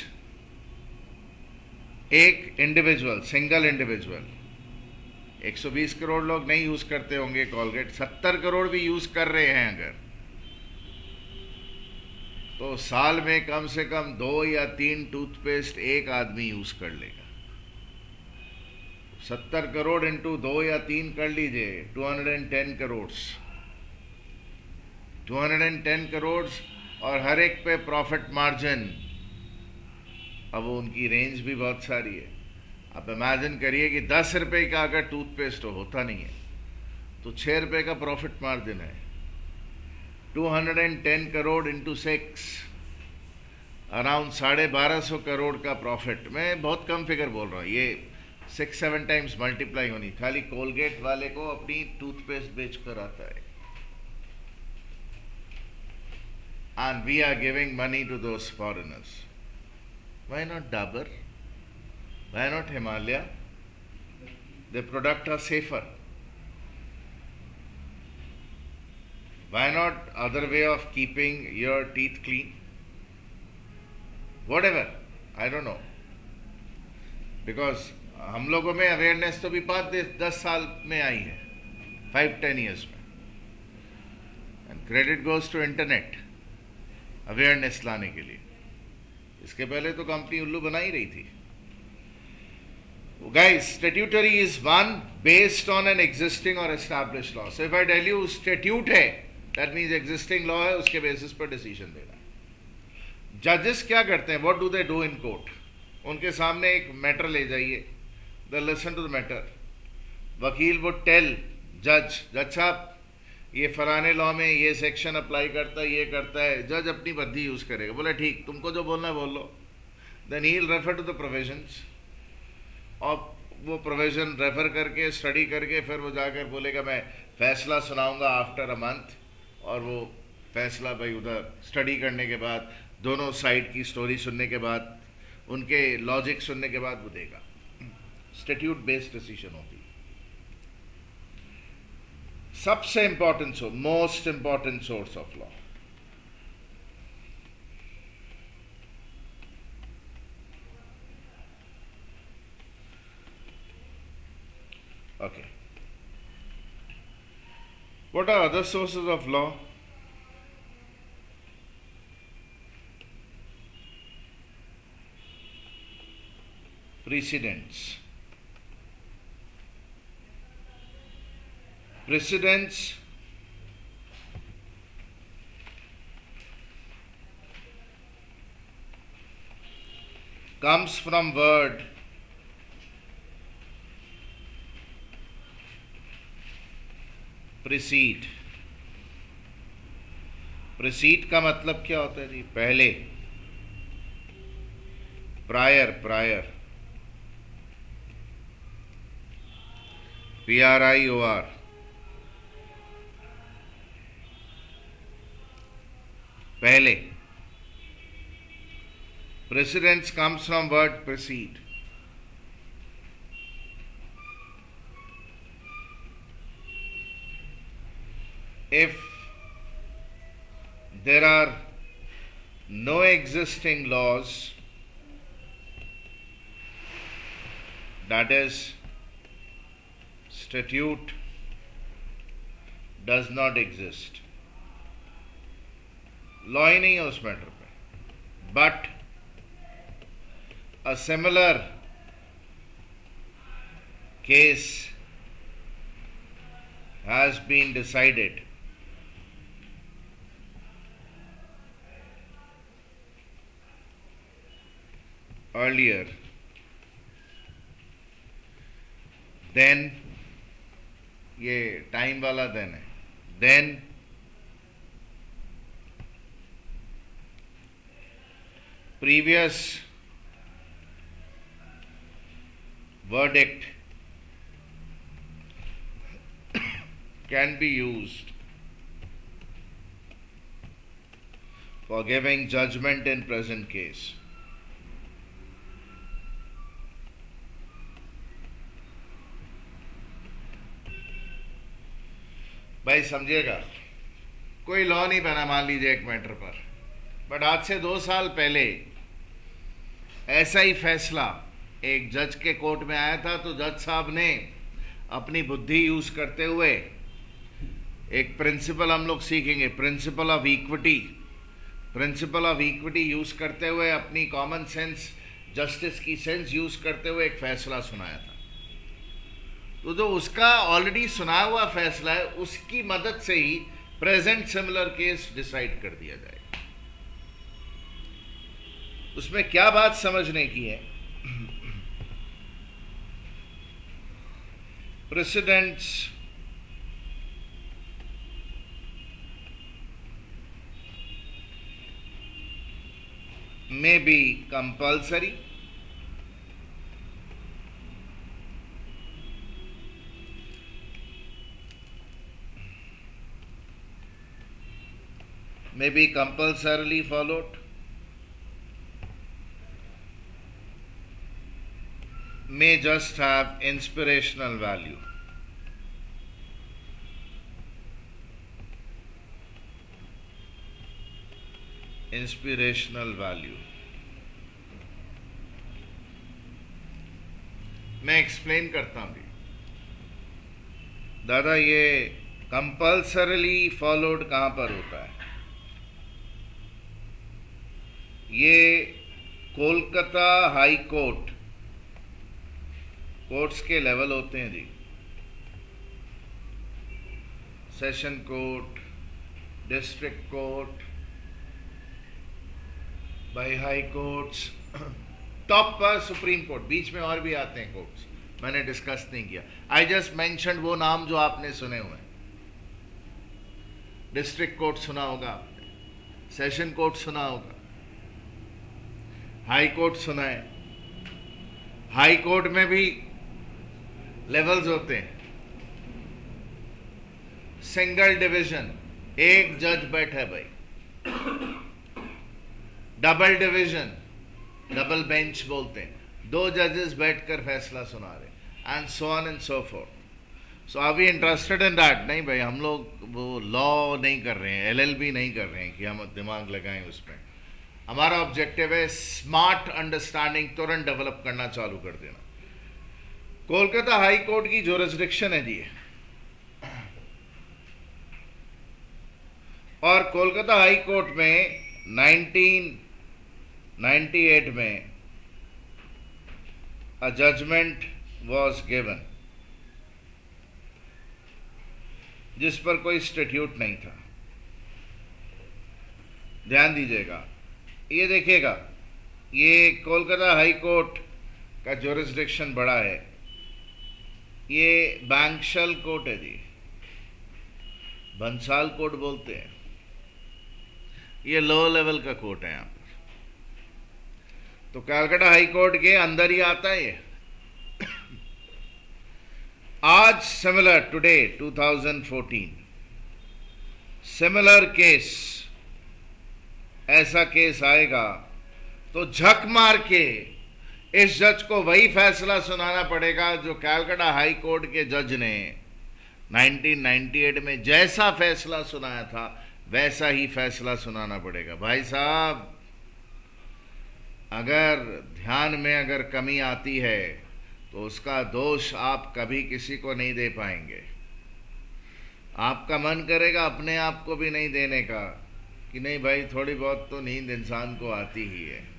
एक इंडिविजुअल, सिंगल इंडिविजुअल, 120 करोड़ लोग नहीं यूज करते होंगे कोलगेट, 70 करोड़ भी यूज कर रहे हैं अगर, तो साल में कम से कम 2 या 3 टूथपेस्ट एक आदमी यूज कर लेगा. 70 करोड़ इंटू 2 या 3 कर लीजिए, 210 करोड़. 210 करोड़ और हर एक पे प्रॉफिट मार्जिन अब उनकी रेंज भी बहुत सारी है। आप इमेजिन करिए कि 10 रुपए का अगर टूथपेस्ट होता नहीं है तो 6 रुपए का प्रॉफिट मार्जिन है। 210 करोड़ इंटू 6, अराउंड 1250 करोड़ का प्रॉफिट। मैं बहुत कम फिगर बोल रहा हूँ, ये 6-7 टाइम्स मल्टीप्लाई होनी। खाली कोलगेट वाले को अपनी टूथपेस्ट बेच कर आता है। And we are giving money to those foreigners. Why not Dabur? Why not Himalaya? The products are safer. Why not other way of keeping your teeth clean? Whatever, I don't know. Because हम लोगों में awareness तो भी 5-10 साल में आई है, 5-10 years में। And credit goes to internet, awareness लाने के लिए। इसके पहले तो कंपनी उल्लू बना ही रही थी। Guys, statutory is one based on an existing or established law. So if I tell you statute है, that means existing law है, उसके बेसिस पर डिसीजन देना। जजेस क्या करते हैं? What do they do in court? उनके सामने एक मैटर ले जाइए, they listen to the matter. वकील would tell जज साहब ये फलाने लॉ में ये सेक्शन अप्लाई करता है, ये करता है। जज अपनी बुद्धि यूज करेगा, बोले ठीक, तुमको जो बोलना है बोल लो। Then he will refer to the provisions, और वो प्रोविजन रेफर करके स्टडी करके फिर वो जाकर बोलेगा मैं फैसला सुनाऊंगा आफ्टर अ मंथ। और वो फैसला भाई उधर स्टडी करने के बाद, दोनों साइड की स्टोरी सुनने के बाद, उनके लॉजिक सुनने के बाद वो देगा। स्टैट्यूट बेस्ड डिसीजन होती है। सबसे important most important source of law. Okay. What are other sources of law? Precedents. Precedents comes from word precede. Precede का मतलब क्या होता है जी? पहले, प्रायर, PRIOR, पहले। Precedence comes from word precede. If there are no existing laws, that is, statute does not exist, law ही नहीं है उस मैटर पे, but a similar case has been decided earlier, then ये टाइम वाला then है, then previous verdict can be used for giving judgment in present case. भाई समझिएगा, कोई लॉ नहीं बना मान लीजिए एक मैटर पर, बट आज से 2 साल पहले ऐसा ही फैसला एक जज के कोर्ट में आया था। तो जज साहब ने अपनी बुद्धि यूज करते हुए एक प्रिंसिपल हम लोग सीखेंगे, principle of equity. Principle of equity use करते हुए, अपनी कॉमन सेंस, जस्टिस की सेंस यूज करते हुए एक फैसला सुनाया था। तो जो उसका ऑलरेडी सुनाया हुआ फैसला है, उसकी मदद से ही प्रेजेंट सिमिलर केस डिसाइड कर दिया जाएगा। उसमें क्या बात समझने की है, precedents may be compulsory, may be compulsorily followed, may just have inspirational value. Inspirational value. मैं एक्सप्लेन करता हूं भी। दादा ये कंपल्सरली फॉलोड कहां पर होता है? ये कोलकाता हाई कोर्ट, कोर्ट्स के लेवल होते हैं जी, सेशन कोर्ट, डिस्ट्रिक्ट कोर्ट, बाई हाई कोर्ट्स, टॉप पर सुप्रीम कोर्ट, बीच में और भी आते हैं कोर्ट्स, मैंने डिस्कस नहीं किया। आई जस्ट मेंशन वो नाम जो आपने सुने हुए हैं। डिस्ट्रिक्ट कोर्ट सुना होगा आपने, सेशन कोर्ट सुना होगा, हाई कोर्ट सुना है। हाई कोर्ट में भी लेवल्स होते हैं। सिंगल डिवीजन, एक जज बैठा भाई। डबल डिवीजन, डबल बेंच बोलते हैं, 2 जजेस बैठकर फैसला सुना रहे, and so on and so forth. So are we interested in that? नहीं भाई, हम लोग वो लॉ नहीं कर रहे हैं, एलएलबी नहीं कर रहे हैं कि हम दिमाग लगाएं उसमें। हमारा ऑब्जेक्टिव है स्मार्ट अंडरस्टैंडिंग तुरंत डेवलप करना चालू कर देना। कोलकाता हाई कोर्ट की जुरिस्डिक्शन है जी, और कोलकाता हाई कोर्ट में 1998 में a judgment was given जिस पर कोई स्टैट्यूट नहीं था। ध्यान दीजिएगा, ये देखिएगा, ये कोलकाता हाई कोर्ट का जुरिस्डिक्शन बड़ा है। ये बैंक्शल कोर्ट है जी, बंसाल कोर्ट बोलते हैं। ये लो लेवल का कोर्ट है यहाँ पर। तो कलकत्ता हाई कोर्ट के अंदर ही आता है ये। आज सिमिलर, टुडे 2014 सिमिलर केस, ऐसा केस आएगा तो झक मार के इस जज को वही फैसला सुनाना पड़ेगा जो कलकत्ता हाई कोर्ट के जज ने 1998 में जैसा फैसला सुनाया था वैसा ही फैसला सुनाना पड़ेगा। भाई साहब, अगर ध्यान में अगर कमी आती है तो उसका दोष आप कभी किसी को नहीं दे पाएंगे। आपका मन करेगा अपने आप को भी नहीं देने का कि नहीं भाई, थोड़ी बहुत तो नींद इंसान को आती ही है।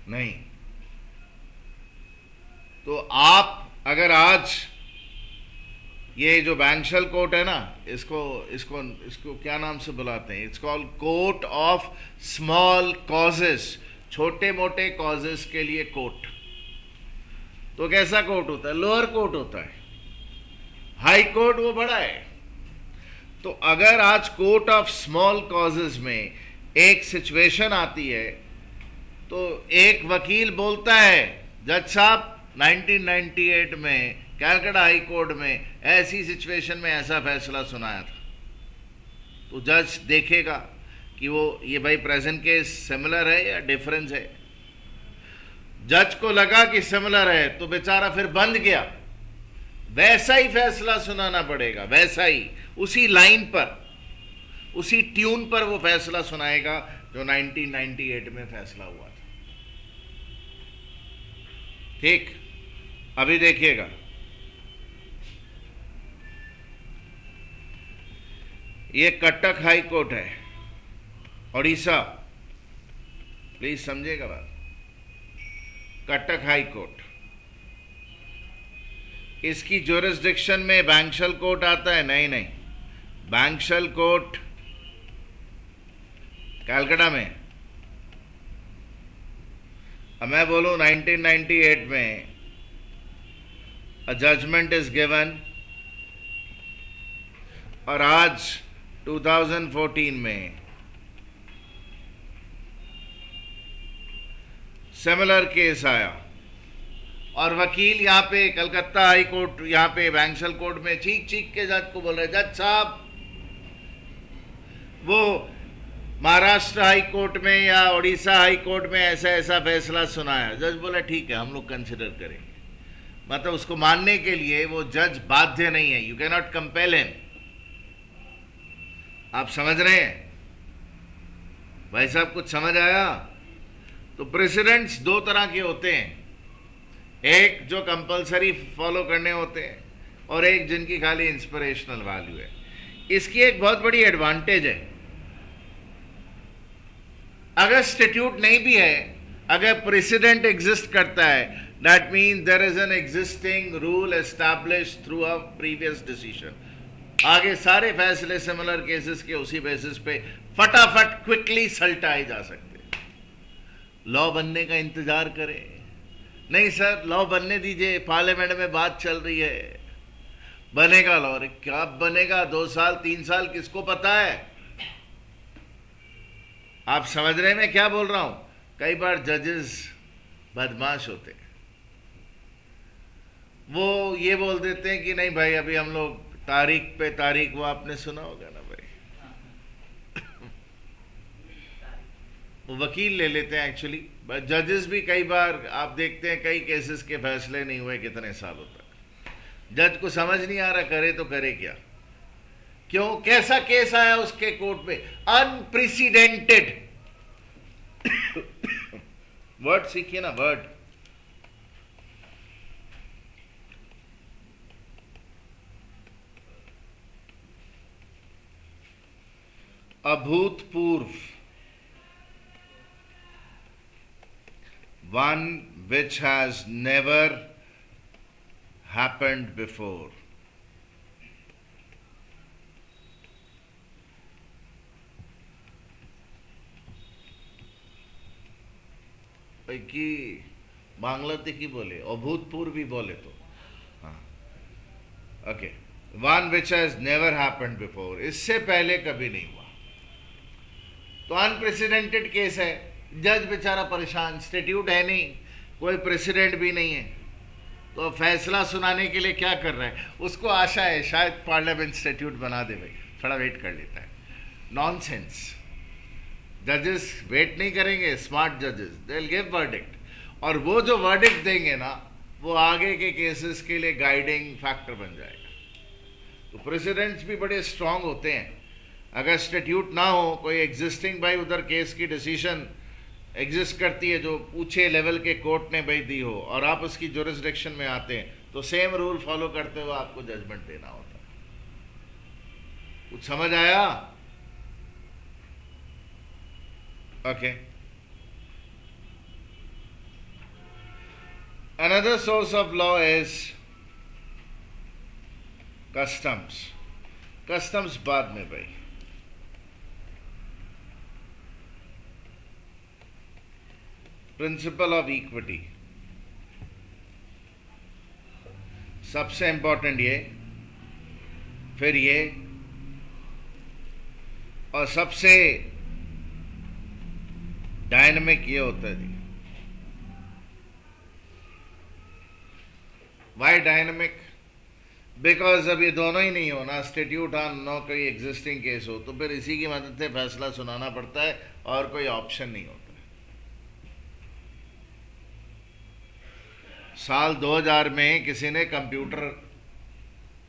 नहीं, तो आप अगर आज ये जो बैंक्शल कोर्ट है ना, इसको इसको इसको क्या नाम से बुलाते हैं? It's called court of small causes, छोटे मोटे कॉजेस के लिए कोर्ट। तो कैसा कोर्ट होता है? लोअर कोर्ट होता है। हाई कोर्ट वो बड़ा है। तो अगर आज कोर्ट ऑफ स्मॉल कॉजेस में एक सिचुएशन आती है तो एक वकील बोलता है, जज साहब 1998 में कलकत्ता हाई कोर्ट में ऐसी सिचुएशन में ऐसा फैसला सुनाया था। तो जज देखेगा कि वो ये भाई प्रेजेंट केस सिमिलर है या डिफरेंस है। जज को लगा कि सिमिलर है तो बेचारा फिर बंद गया, वैसा ही फैसला सुनाना पड़ेगा, वैसा ही उसी लाइन पर, उसी ट्यून पर वो फैसला सुनाएगा जो 1998 में फैसला हुआ था। ठीक, अभी देखिएगा, ये कटक हाई कोर्ट है, उड़ीसा। प्लीज समझिएगा बात, कटक हाई कोर्ट, इसकी ज्यूरिसडिक्शन में बैंक्शल कोर्ट आता है? नहीं नहीं, बैंक्शल कोर्ट कलकत्ता में, अब मैं बोलूं 1998 में अ जजमेंट इज गिवन और आज 2014 में सिमिलर केस आया और वकील यहाँ पे कलकत्ता हाई कोर्ट, यहाँ पे बैंक्शल कोर्ट में चीख चीख के जज को बोल रहे, जज साहब वो महाराष्ट्र हाई कोर्ट में या उड़ीसा हाई कोर्ट में ऐसा ऐसा फैसला सुनाया। जज बोला ठीक है, हम लोग कंसिडर करेंगे। मतलब उसको मानने के लिए वो जज बाध्य नहीं है, you can not compel him. आप समझ रहे हैं भाई साहब, कुछ समझ आया? तो प्रेसिडेंट्स दो तरह के होते हैं, एक जो कंपलसरी फॉलो करने होते हैं और एक जिनकी खाली इंस्पिरेशनल वैल्यू है। इसकी एक बहुत बड़ी एडवांटेज है, अगर स्टैट्यूट नहीं भी है, अगर प्रेसिडेंट एग्जिस्ट करता है, that mean there is an existing rule established through a previous decision. आगे सारे फैसले सिमिलर केसेस के उसी बेसिस पे फटाफट क्विकली सल्टाए जा सकते। लॉ बनने का इंतजार करें? नहीं सर, लॉ बनने दीजिए, पार्लियामेंट में बात चल रही है, बनेगा लॉ। अरे क्या बनेगा? 2 साल 3 साल किसको पता है? आप समझ रहे हैं मैं क्या बोल रहा हूं? कई बार जजेस बदमाश होते हैं, वो ये बोल देते हैं कि नहीं भाई अभी हम लोग तारीख पे तारीख, वो आपने सुना होगा ना भाई, वो वकील ले लेते हैं एक्चुअली। बट जजेस भी कई बार आप देखते हैं कई केसेस के फैसले नहीं हुए कितने सालों तक। जज को समझ नहीं आ रहा करे तो करे क्या। क्यों? कैसा केस आया उसके कोर्ट में? अनप्रेसिडेंटेड। वर्ड सीखिए ना, वर्ड। अभूतपूर्व, one which has never happened before. कि बांग्लाते की बोले, अभूतपूर्व भी बोले तो हाँ, okay. One which has never happened before, इससे पहले कभी नहीं हुआ। तो अनप्रेसिडेंटेड केस है, जज बेचारा परेशान, स्टैट्यूट है नहीं, कोई प्रेसिडेंट भी नहीं है, तो फैसला सुनाने के लिए क्या कर रहा है? उसको आशा है शायद पार्लियामेंट स्टैट्यूट बना दे, भाई थोड़ा वेट कर लेता है। नॉनसेंस। जजेस वेट नहीं करेंगे, स्मार्ट जजेस, दे विल गिव वर्डिक्ट, और वो जो वर्डिक्ट देंगे ना, वो आगे के केसेस के लिए गाइडिंग फैक्टर बन जाएगा। तो प्रेसिडेंट्स भी बड़े स्ट्रांग होते हैं। अगर स्टैट्यूट ना हो, कोई एग्जिस्टिंग भाई उधर केस की डिसीजन एग्जिस्ट करती है जो ऊंचे लेवल के कोर्ट ने भाई दी हो, और आप उसकी जुरिस्डिक्शन में आते हैं, तो सेम रूल फॉलो करते हुए आपको जजमेंट देना होता है। कुछ समझ आया? Okay. Another source of law is customs. Customs बाद में भाई। प्रिंसिपल ऑफ इक्विटी, सबसे इंपॉर्टेंट ये, फिर ये, और सबसे डायनामिक ये होता है जी। Y dynamic? बिकॉज अब ये दोनों ही नहीं हो ना, स्टैट्यूट ऑन नो कोई एग्जिस्टिंग केस हो, तो फिर इसी की मदद से फैसला सुनाना पड़ता है और कोई ऑप्शन नहीं होता। साल 2000 में किसी ने कंप्यूटर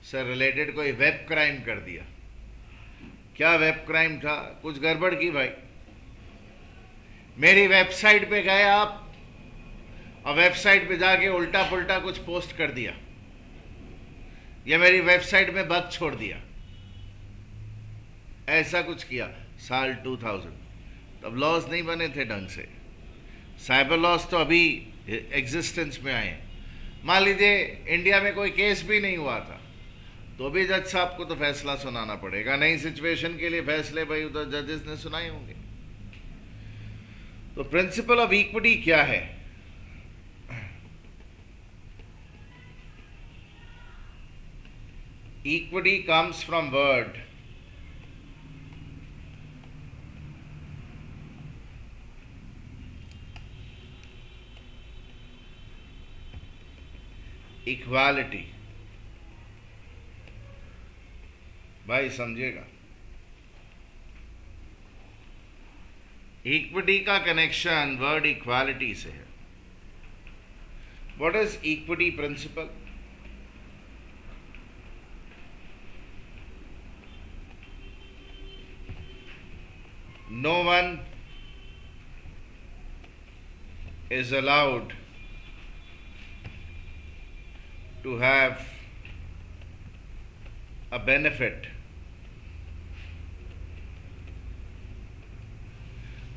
से रिलेटेड कोई वेब क्राइम कर दिया। क्या वेब क्राइम था? कुछ गड़बड़ की भाई, मेरी वेबसाइट पे गए आप और वेबसाइट पे जाके उल्टा पुल्टा कुछ पोस्ट कर दिया, या मेरी वेबसाइट में बग छोड़ दिया, ऐसा कुछ किया साल 2000। तब लॉज नहीं बने थे ढंग से, साइबर लॉज तो अभी एग्जिस्टेंस में आए। मान लीजिए इंडिया में कोई केस भी नहीं हुआ था, तो भी जज साहब को तो फैसला सुनाना पड़ेगा। नई सिचुएशन के लिए फैसले भाई उधर जजेस ने सुनाए होंगे। तो प्रिंसिपल ऑफ इक्विटी क्या है? Equity comes from word equality. भाई समझिएगा, इक्विटी का कनेक्शन वर्ड इक्वालिटी से है। What is equity principle? No one is allowed to have a benefit.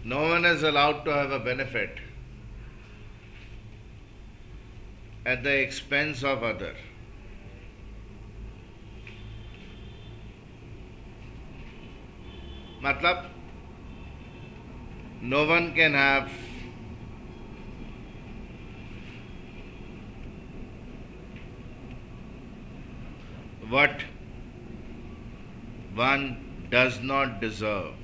No one is allowed to have a benefit at the expense of other. मतलब no one can have what one does not deserve.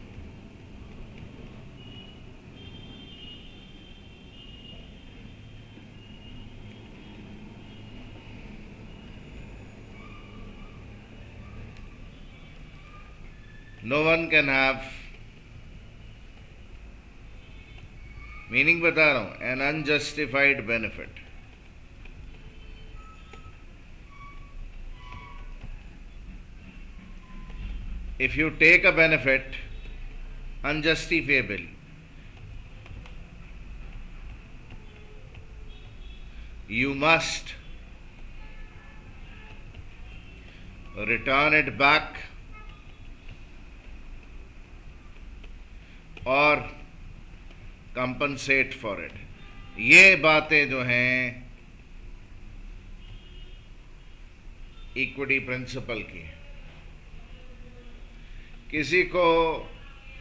No one can have, meaning बता रहा हूं, an unjustified benefit. If you take a benefit unjustifiably, you must return it back और compensate for it. ये बातें जो हैं equity principal की। किसी को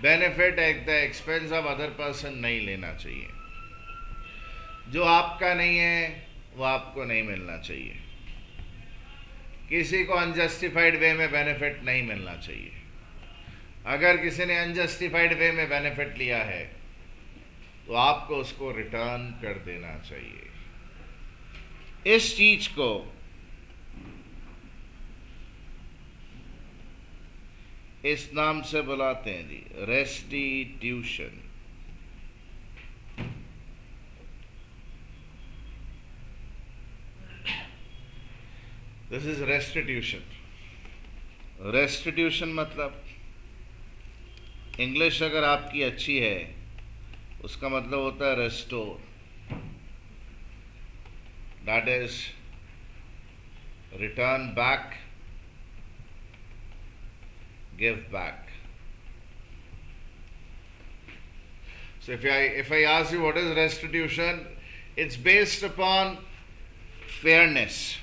benefit at the expense of other person नहीं लेना चाहिए। जो आपका नहीं है वो आपको नहीं मिलना चाहिए। किसी को अनजस्टिफाइड वे में बेनिफिट नहीं मिलना चाहिए। अगर किसी ने अनजस्टिफाइड वे में बेनिफिट लिया है तो आपको उसको रिटर्न कर देना चाहिए। इस चीज को इस नाम से बुलाते हैं जी, restitution. This is restitution. Restitution मतलब, इंग्लिश अगर आपकी अच्छी है उसका मतलब होता है restore. That is return back, give back. So if I ask you what is restitution, it's based upon fairness.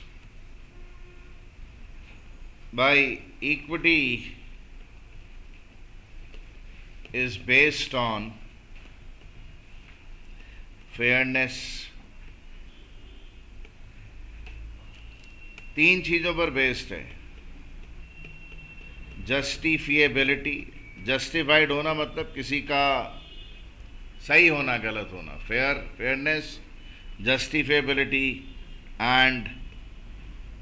By equity is based on fairness. तीन चीजों पर बेस्ड है। जस्टिफिएबिलिटी, जस्टिफाइड होना मतलब किसी का सही होना, गलत होना। Fairness, justifiability and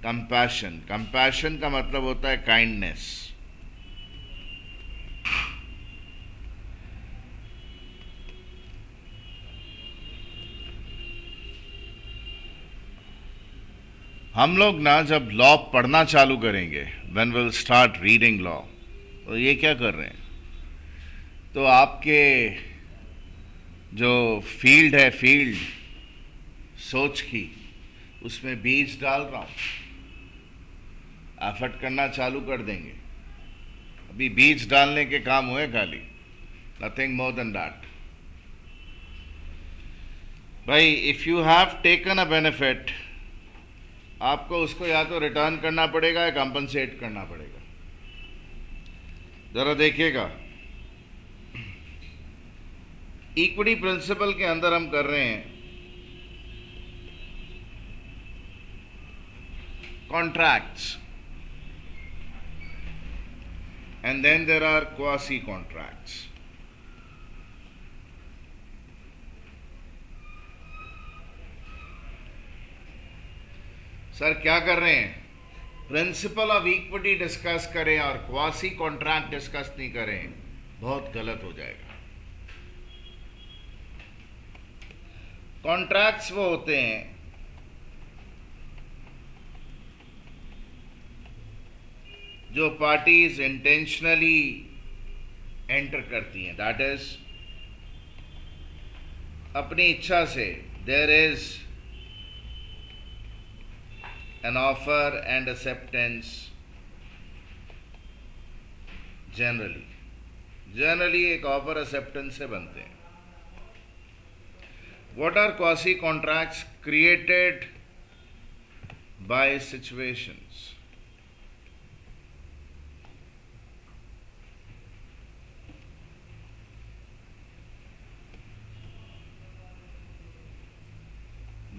compassion. Compassion का मतलब होता है काइंडनेस। हम लोग ना जब लॉ पढ़ना चालू करेंगे, when will start reading law, तो ये क्या कर रहे हैं, तो आपके जो फील्ड है, फील्ड सोच की, उसमें बीज डाल रहा हूं। एफर्ट करना चालू कर देंगे। अभी बीज डालने के काम हुए खाली, नथिंग मोर देन दैट। भाई if you have taken a benefit, आपको उसको या तो रिटर्न करना पड़ेगा या कंपनसेट करना पड़ेगा। जरा देखिएगा, इक्विटी प्रिंसिपल के अंदर हम कर रहे हैं contracts. and then there are quasi contracts. Sir क्या कर रहे हैं? प्रिंसिपल ऑफ इक्विटी डिस्कस करें और क्वासी कॉन्ट्रैक्ट डिस्कस नहीं करें, बहुत गलत हो जाएगा। कॉन्ट्रैक्ट्स वो होते हैं जो पार्टीज इंटेंशनली एंटर करती हैं, दैट इज अपनी इच्छा से। There is an offer and acceptance generally एक ऑफर एक्सेप्टेंस से बनते हैं। What are quasi contracts? Created by situations.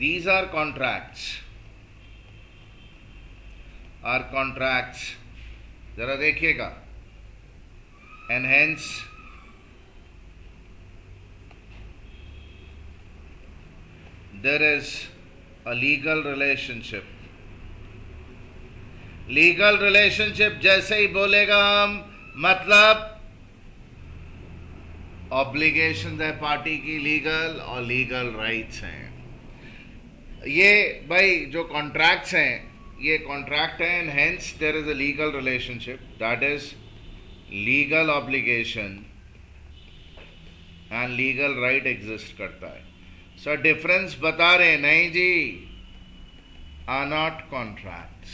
These are contracts. Are contracts, जरा देखिएगा, and hence there is a legal relationship. Legal relationship जैसे ही बोलेगा हम, मतलब ऑब्लिगेशन है पार्टी की लीगल और लीगल राइट्स हैं। ये भाई जो कॉन्ट्रैक्ट्स हैं, ये कॉन्ट्रैक्ट है, and hence there is a legal relationship, that is legal obligation and legal right exist करता है। सर डिफरेंस बता रहे हैं? नहीं जी, आर नॉट कॉन्ट्रैक्ट्स।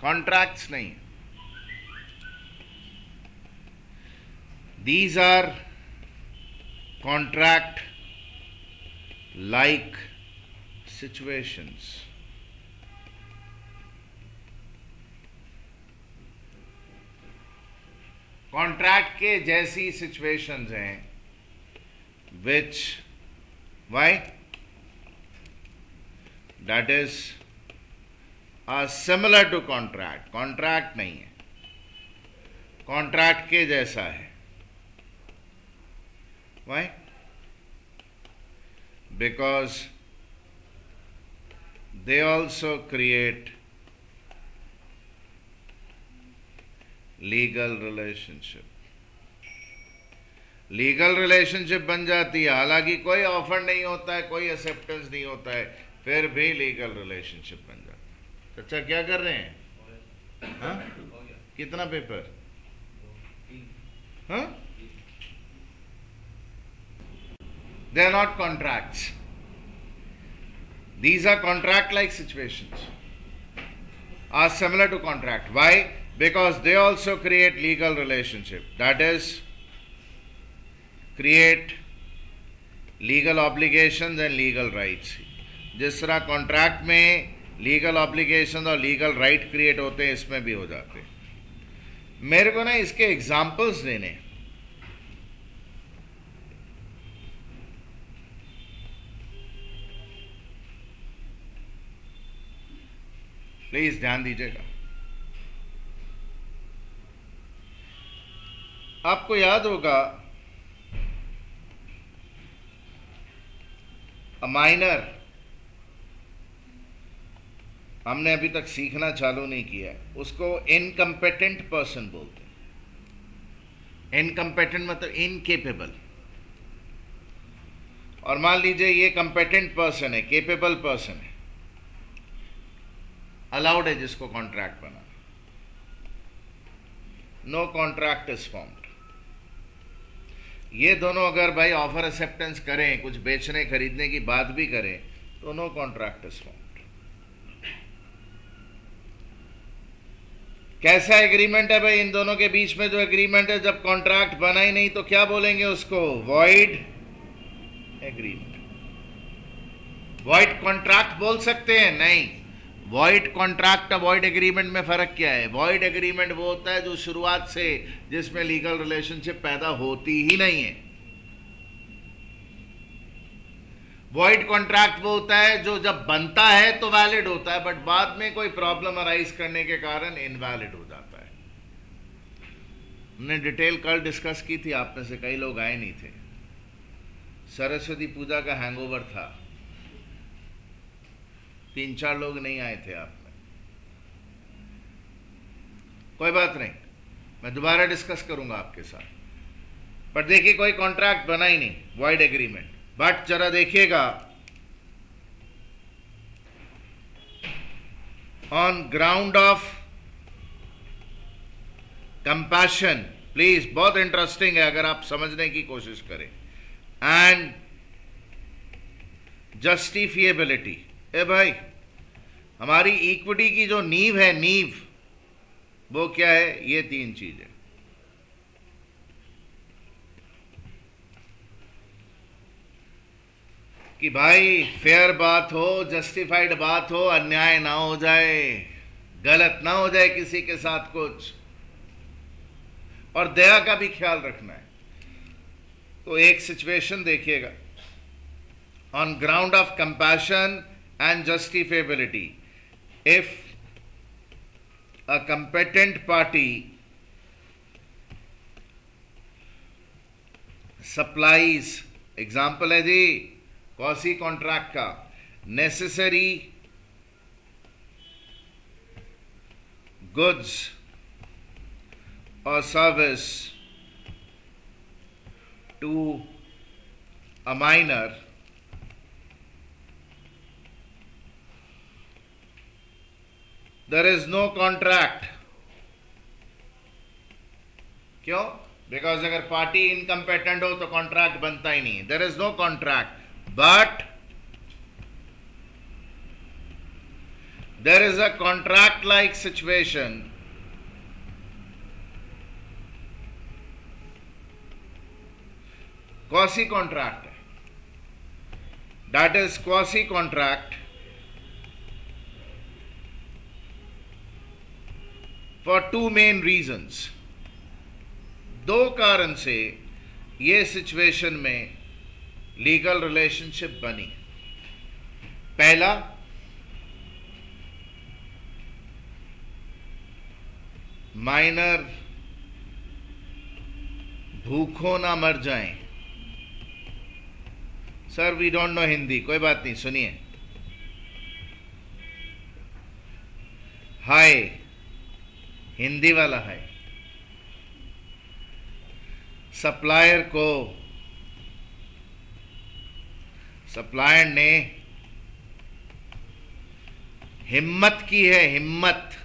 कॉन्ट्रैक्ट्स नहीं, these are contract like situations. कॉन्ट्रैक्ट के जैसी सिचुएशंस हैं, which why that is are similar to contract. Contract नहीं है, कॉन्ट्रैक्ट के जैसा है। why? Because they also create legal relationship. Legal relationship बन जाती है, हालांकि कोई ऑफर नहीं होता है, कोई एक्सेप्टेंस नहीं होता है, फिर भी लीगल रिलेशनशिप बन जाता है। अच्छा क्या कर रहे हैं? हाँ? कितना पेपर? हाँ? They are not contracts. These are contract-like situations, are similar to contract. Why? Because they also create legal relationship. That is, create legal obligations and legal rights. जिस तरह कॉन्ट्रैक्ट में लीगल ऑब्लिगेशन और legal right create होते हैं, इसमें भी हो जाते हैं। मेरे को ना इसके एग्जाम्पल्स देने, प्लीज ध्यान दीजिएगा। आपको याद होगा अ माइनर, हमने अभी तक सीखना चालू नहीं किया, उसको इनकम्पेटेंट पर्सन बोलते हैं। इनकम्पेटेंट मतलब इनकेपेबल। और मान लीजिए ये कंपेटेंट पर्सन है, केपेबल पर्सन है, अलाउड है जिसको कॉन्ट्रैक्ट बना, नो कॉन्ट्रैक्ट इज फॉर्म्ड। ये दोनों अगर भाई ऑफर एक्सेप्टेंस करें, कुछ बेचने खरीदने की बात भी करें, तो नो कॉन्ट्रैक्ट इज फॉर्म्ड। कैसा एग्रीमेंट है भाई इन दोनों के बीच में? जो एग्रीमेंट है, जब कॉन्ट्रैक्ट बना ही नहीं तो क्या बोलेंगे उसको? Void agreement. वॉइड कॉन्ट्रैक्ट बोल सकते हैं? नहीं। वॉइड कॉन्ट्रैक्ट और वॉइड एग्रीमेंट में फर्क क्या है? वॉइड एग्रीमेंट वो होता है जो शुरुआत से, जिसमें लीगल रिलेशनशिप पैदा होती ही नहीं है। वॉइड कॉन्ट्रैक्ट वो होता है जो जब बनता है तो वैलिड होता है, बट बाद में कोई प्रॉब्लम अराइज करने के कारण इनवैलिड हो जाता है। हमने डिटेल कल डिस्कस की थी, आप में से कई लोग आए नहीं थे। सरस्वती पूजा का हैंगओवर था, 3-4 लोग नहीं आए थे आप में। कोई बात नहीं, मैं दोबारा डिस्कस करूंगा आपके साथ। पर देखिए कोई कॉन्ट्रैक्ट बना ही नहीं, वॉइड एग्रीमेंट। बट जरा देखिएगा, on ground of compassion, please, बहुत इंटरेस्टिंग है अगर आप समझने की कोशिश करें, एंड जस्टिफिएबिलिटी। ए भाई, हमारी इक्विटी की जो नींव है, नींव वो क्या है? ये 3 चीजें। कि भाई फेयर बात हो, जस्टिफाइड बात हो, अन्याय ना हो जाए, गलत ना हो जाए किसी के साथ कुछ, और दया का भी ख्याल रखना है। तो एक सिचुएशन देखिएगा, on ground of compassion and justifiability, if a competent party supplies, example है जी क्वासी कॉन्ट्रैक्ट का, नेसेसरी गुड्स और service to a minor, there is no contract. क्यों? बिकॉज अगर पार्टी इनकम्पेटेंट हो तो कॉन्ट्रैक्ट बनता ही नहीं, there is no contract. But there is a contract like situation quasi contract, that is quasi contract for 2 main reasons। 2 कारण से ये सिचुएशन में लीगल रिलेशनशिप बनी। पहला, माइनर भूखों ना मर जाएं। Sir we don't know Hindi, कोई बात नहीं, सुनिए। हाय, हिंदी वाला है। सप्लायर को, सप्लायर ने हिम्मत की है, हिम्मत,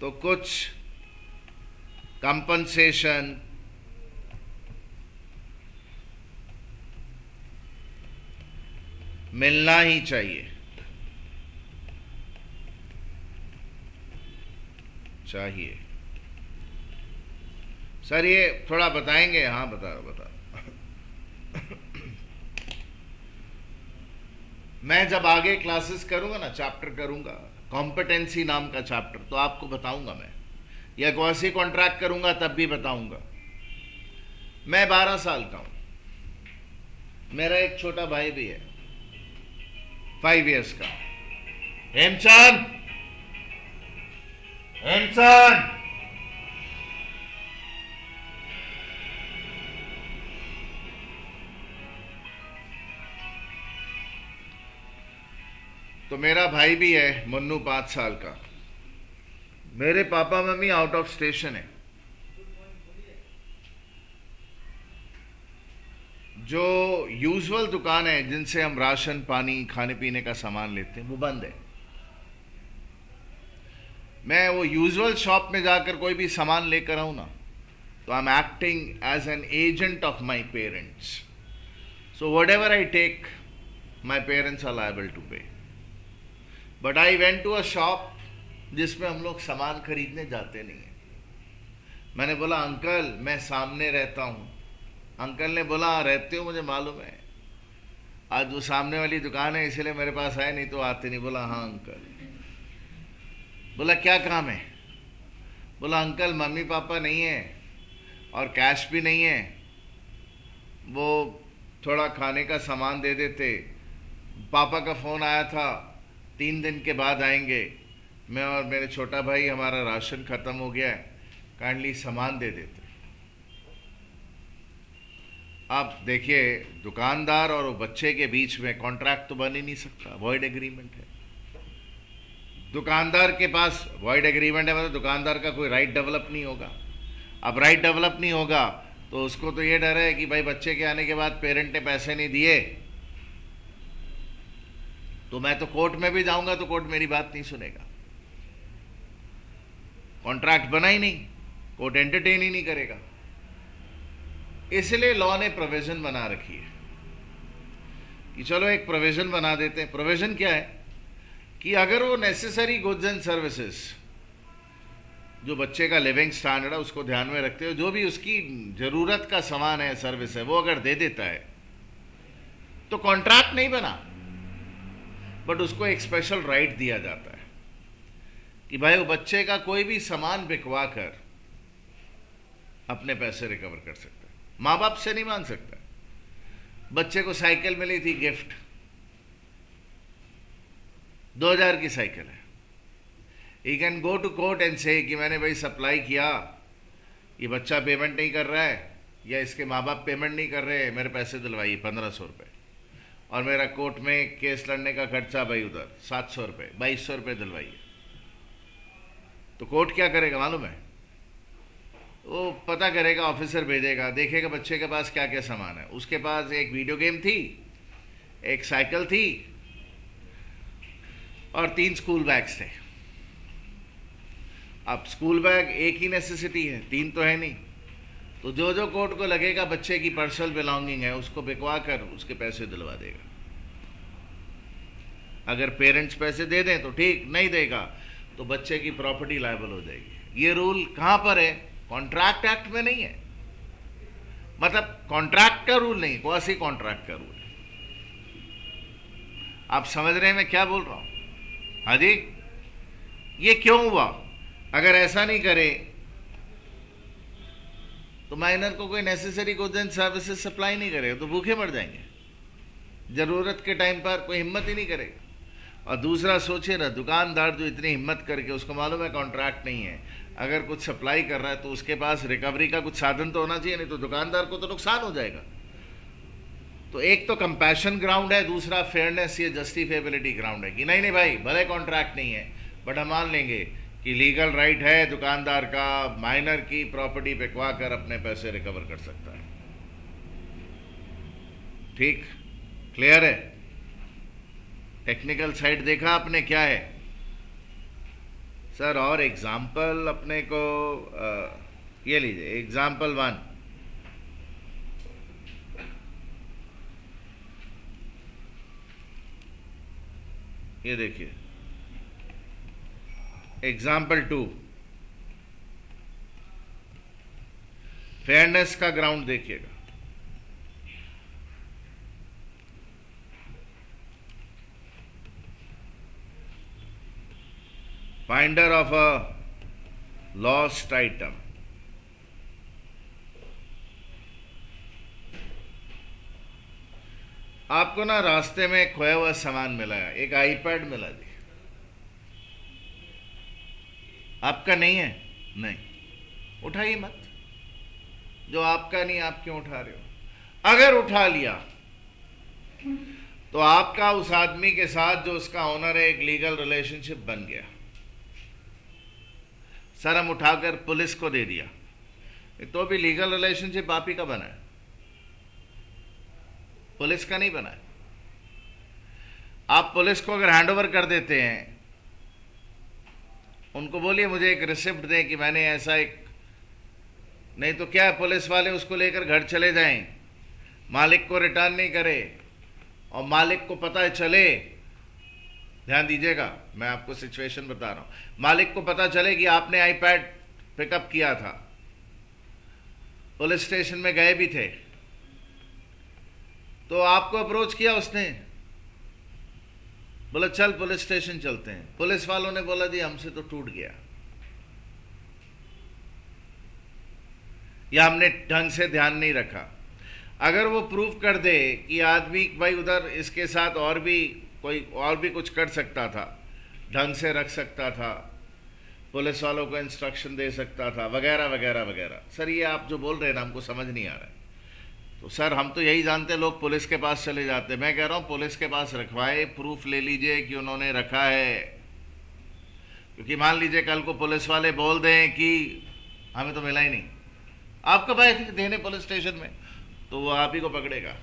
तो कुछ कंपनसेशन मिलना ही चाहिए, चाहिए। सर ये थोड़ा बताएंगे? हाँ बता मैं जब आगे क्लासेस करूंगा ना, चैप्टर करूंगा, कॉम्पिटेंसी नाम का चैप्टर, तो आपको बताऊंगा मैं, या क्वासी कॉन्ट्रैक्ट करूंगा तब भी बताऊंगा। मैं 12 साल का हूं, मेरा एक छोटा भाई भी है 5 इयर्स का। हेमचंद, हेमचंद, तो मेरा भाई भी है मुन्नू 5 साल का। मेरे papa mummy out of station है। जो यूजुअल दुकान है जिनसे हम राशन पानी खाने पीने का सामान लेते हैं वो बंद है। मैं वो यूजुअल शॉप में जाकर कोई भी सामान लेकर आऊं ना, तो I am acting as an agent of my parents. So whatever I take, my parents are liable to pay. But I went to a shop जिसमें हम लोग सामान खरीदने जाते नहीं है। मैंने बोला अंकल मैं सामने रहता हूं। अंकल ने बोला रहते हो, मुझे मालूम है, आज वो सामने वाली दुकान है इसलिए मेरे पास आए, नहीं तो आते नहीं। बोला हाँ अंकल। बोला क्या काम है? बोला अंकल मम्मी पापा नहीं है, और कैश भी नहीं है, वो थोड़ा खाने का सामान दे देते। पापा का फ़ोन आया था 3 दिन के बाद आएंगे, मैं और मेरे छोटा भाई हमारा राशन ख़त्म हो गया है, काइंडली सामान दे देते। आप देखिए, दुकानदार और वो बच्चे के बीच में कॉन्ट्रैक्ट तो बन ही नहीं सकता, वॉइड एग्रीमेंट है। दुकानदार के पास वॉइड एग्रीमेंट है, मतलब दुकानदार का कोई राइट डेवलप नहीं होगा। अब राइट डेवलप नहीं होगा तो उसको तो ये डर है कि भाई बच्चे के आने के बाद पेरेंट ने पैसे नहीं दिए तो मैं तो कोर्ट में भी जाऊंगा तो कोर्ट मेरी बात नहीं सुनेगा। कॉन्ट्रैक्ट बना ही नहीं, कोर्ट एंटरटेन ही नहीं करेगा। इसलिए लॉ ने प्रोविजन बना रखी है कि चलो एक प्रोविजन बना देते हैं। प्रोविजन क्या है कि अगर वो नेसेसरी गुड्स एंड सर्विसेज, जो बच्चे का लिविंग स्टैंडर्ड है उसको ध्यान में रखते हुए जो भी उसकी जरूरत का सामान है, सर्विस है, वो अगर दे देता है तो कॉन्ट्रैक्ट नहीं बना, बट उसको एक स्पेशल राइट दिया जाता है कि भाई वो बच्चे का कोई भी सामान बिकवा कर अपने पैसे रिकवर कर सकता है, माँ बाप से नहीं मांग सकता। बच्चे को साइकिल मिली थी गिफ्ट, 2000 की साइकिल है, he can go to court and say कि मैंने भाई सप्लाई किया, ये बच्चा पेमेंट नहीं कर रहा है या इसके माँ बाप पेमेंट नहीं कर रहे, मेरे पैसे दिलवाइए 1500 रुपये, और मेरा कोर्ट में केस लड़ने का खर्चा भाई उधर 700 रुपये, 2200 रुपये दिलवाइए। तो कोर्ट क्या करेगा मालूम है? वो पता करेगा, ऑफिसर भेजेगा, देखेगा बच्चे के पास क्या क्या सामान है। उसके पास एक वीडियो गेम थी, एक साइकिल थी और 3 स्कूल बैग्स थे। अब स्कूल बैग एक ही नेसेसिटी है, 3 तो है नहीं, तो जो जो कोर्ट को लगेगा बच्चे की पर्सनल बिलोंगिंग है उसको बिकवा कर उसके पैसे दिलवा देगा। अगर पेरेंट्स पैसे दे दें तो ठीक, नहीं देगा तो बच्चे की प्रॉपर्टी लायबल हो जाएगी। ये रूल कहां पर है? कॉन्ट्रैक्ट एक्ट में नहीं है, मतलब कॉन्ट्रैक्ट का रूल नहीं, क्वासी कॉन्ट्रैक्ट का रूल है। आप समझ रहे हैं मैं क्या बोल रहा हूं? हाँ जी, ये क्यों हुआ? अगर ऐसा नहीं करे तो माइनर को कोई necessary goods and services supply नहीं करेगा तो भूखे मर जाएंगे, जरूरत के टाइम पर कोई हिम्मत ही नहीं करेगा। और दूसरा सोचिए ना, दुकानदार जो इतनी हिम्मत करके, उसको मालूम है कॉन्ट्रैक्ट नहीं है, अगर कुछ सप्लाई कर रहा है तो उसके पास रिकवरी का कुछ साधन तो होना चाहिए, नहीं तो दुकानदार को तो नुकसान हो जाएगा। तो एक तो कंपैशन ग्राउंड है, दूसरा फेयरनेस, ये जस्टिफिएबिलिटी ग्राउंड है कि नहीं नहीं भाई भले कॉन्ट्रैक्ट नहीं है बट हम मान लेंगे कि लीगल राइट है दुकानदार का माइनर की प्रॉपर्टी बिकवा कर अपने पैसे रिकवर कर सकता है। ठीक, क्लियर है? टेक्निकल साइड देखा आपने क्या है सर? और एग्जाम्पल अपने को ये लीजिए, एग्जाम्पल 1, ये देखिए। एग्जाम्पल 2, फेयरनेस का ग्राउंड देखिएगा। Finder of a lost item, आपको ना रास्ते में खोया हुआ सामान मिला है, एक आईपैड मिला जी, आपका नहीं है, नहीं, उठाइए मत। जो आपका नहीं आप क्यों उठा रहे हो? अगर उठा लिया तो आपका उस आदमी के साथ जो उसका ओनर है एक लीगल रिलेशनशिप बन गया। सर हम उठाकर पुलिस को दे दिया तो भी लीगल रिलेशनशिप आप ही का बना है, पुलिस का नहीं बना है। आप पुलिस को अगर हैंडओवर कर देते हैं, उनको बोलिए मुझे एक रिसिप्ट दें कि मैंने ऐसा एक, नहीं तो क्या है, पुलिस वाले उसको लेकर घर चले जाएं, मालिक को रिटर्न नहीं करे और मालिक को पता चले, ध्यान दीजिएगा मैं आपको सिचुएशन बता रहा हूं, मालिक को पता चले कि आपने आईपैड पिकअप किया था, पुलिस स्टेशन में गए भी थे, तो आपको अप्रोच किया उसने, बोला चल पुलिस स्टेशन चलते हैं, पुलिस वालों ने बोला जी हमसे तो टूट गया। या हमने ढंग से ध्यान नहीं रखा। अगर वो प्रूव कर दे कि आदमी भाई उधर इसके साथ और भी कुछ कर सकता था, ढंग से रख सकता था, पुलिस वालों को इंस्ट्रक्शन दे सकता था, वगैरह वगैरह वगैरह। सर ये आप जो बोल रहे हैं ना हमको समझ नहीं आ रहा है। तो सर हम तो यही जानते, लोग पुलिस के पास चले जाते। मैं कह रहा हूं पुलिस के पास रखवाए, प्रूफ ले लीजिए कि उन्होंने रखा है। क्योंकि मान लीजिए कल को पुलिस वाले बोल दें कि हमें तो मिला ही नहीं, आप कब आए थे देने पुलिस स्टेशन में, तो वो आप ही को पकड़ेगा।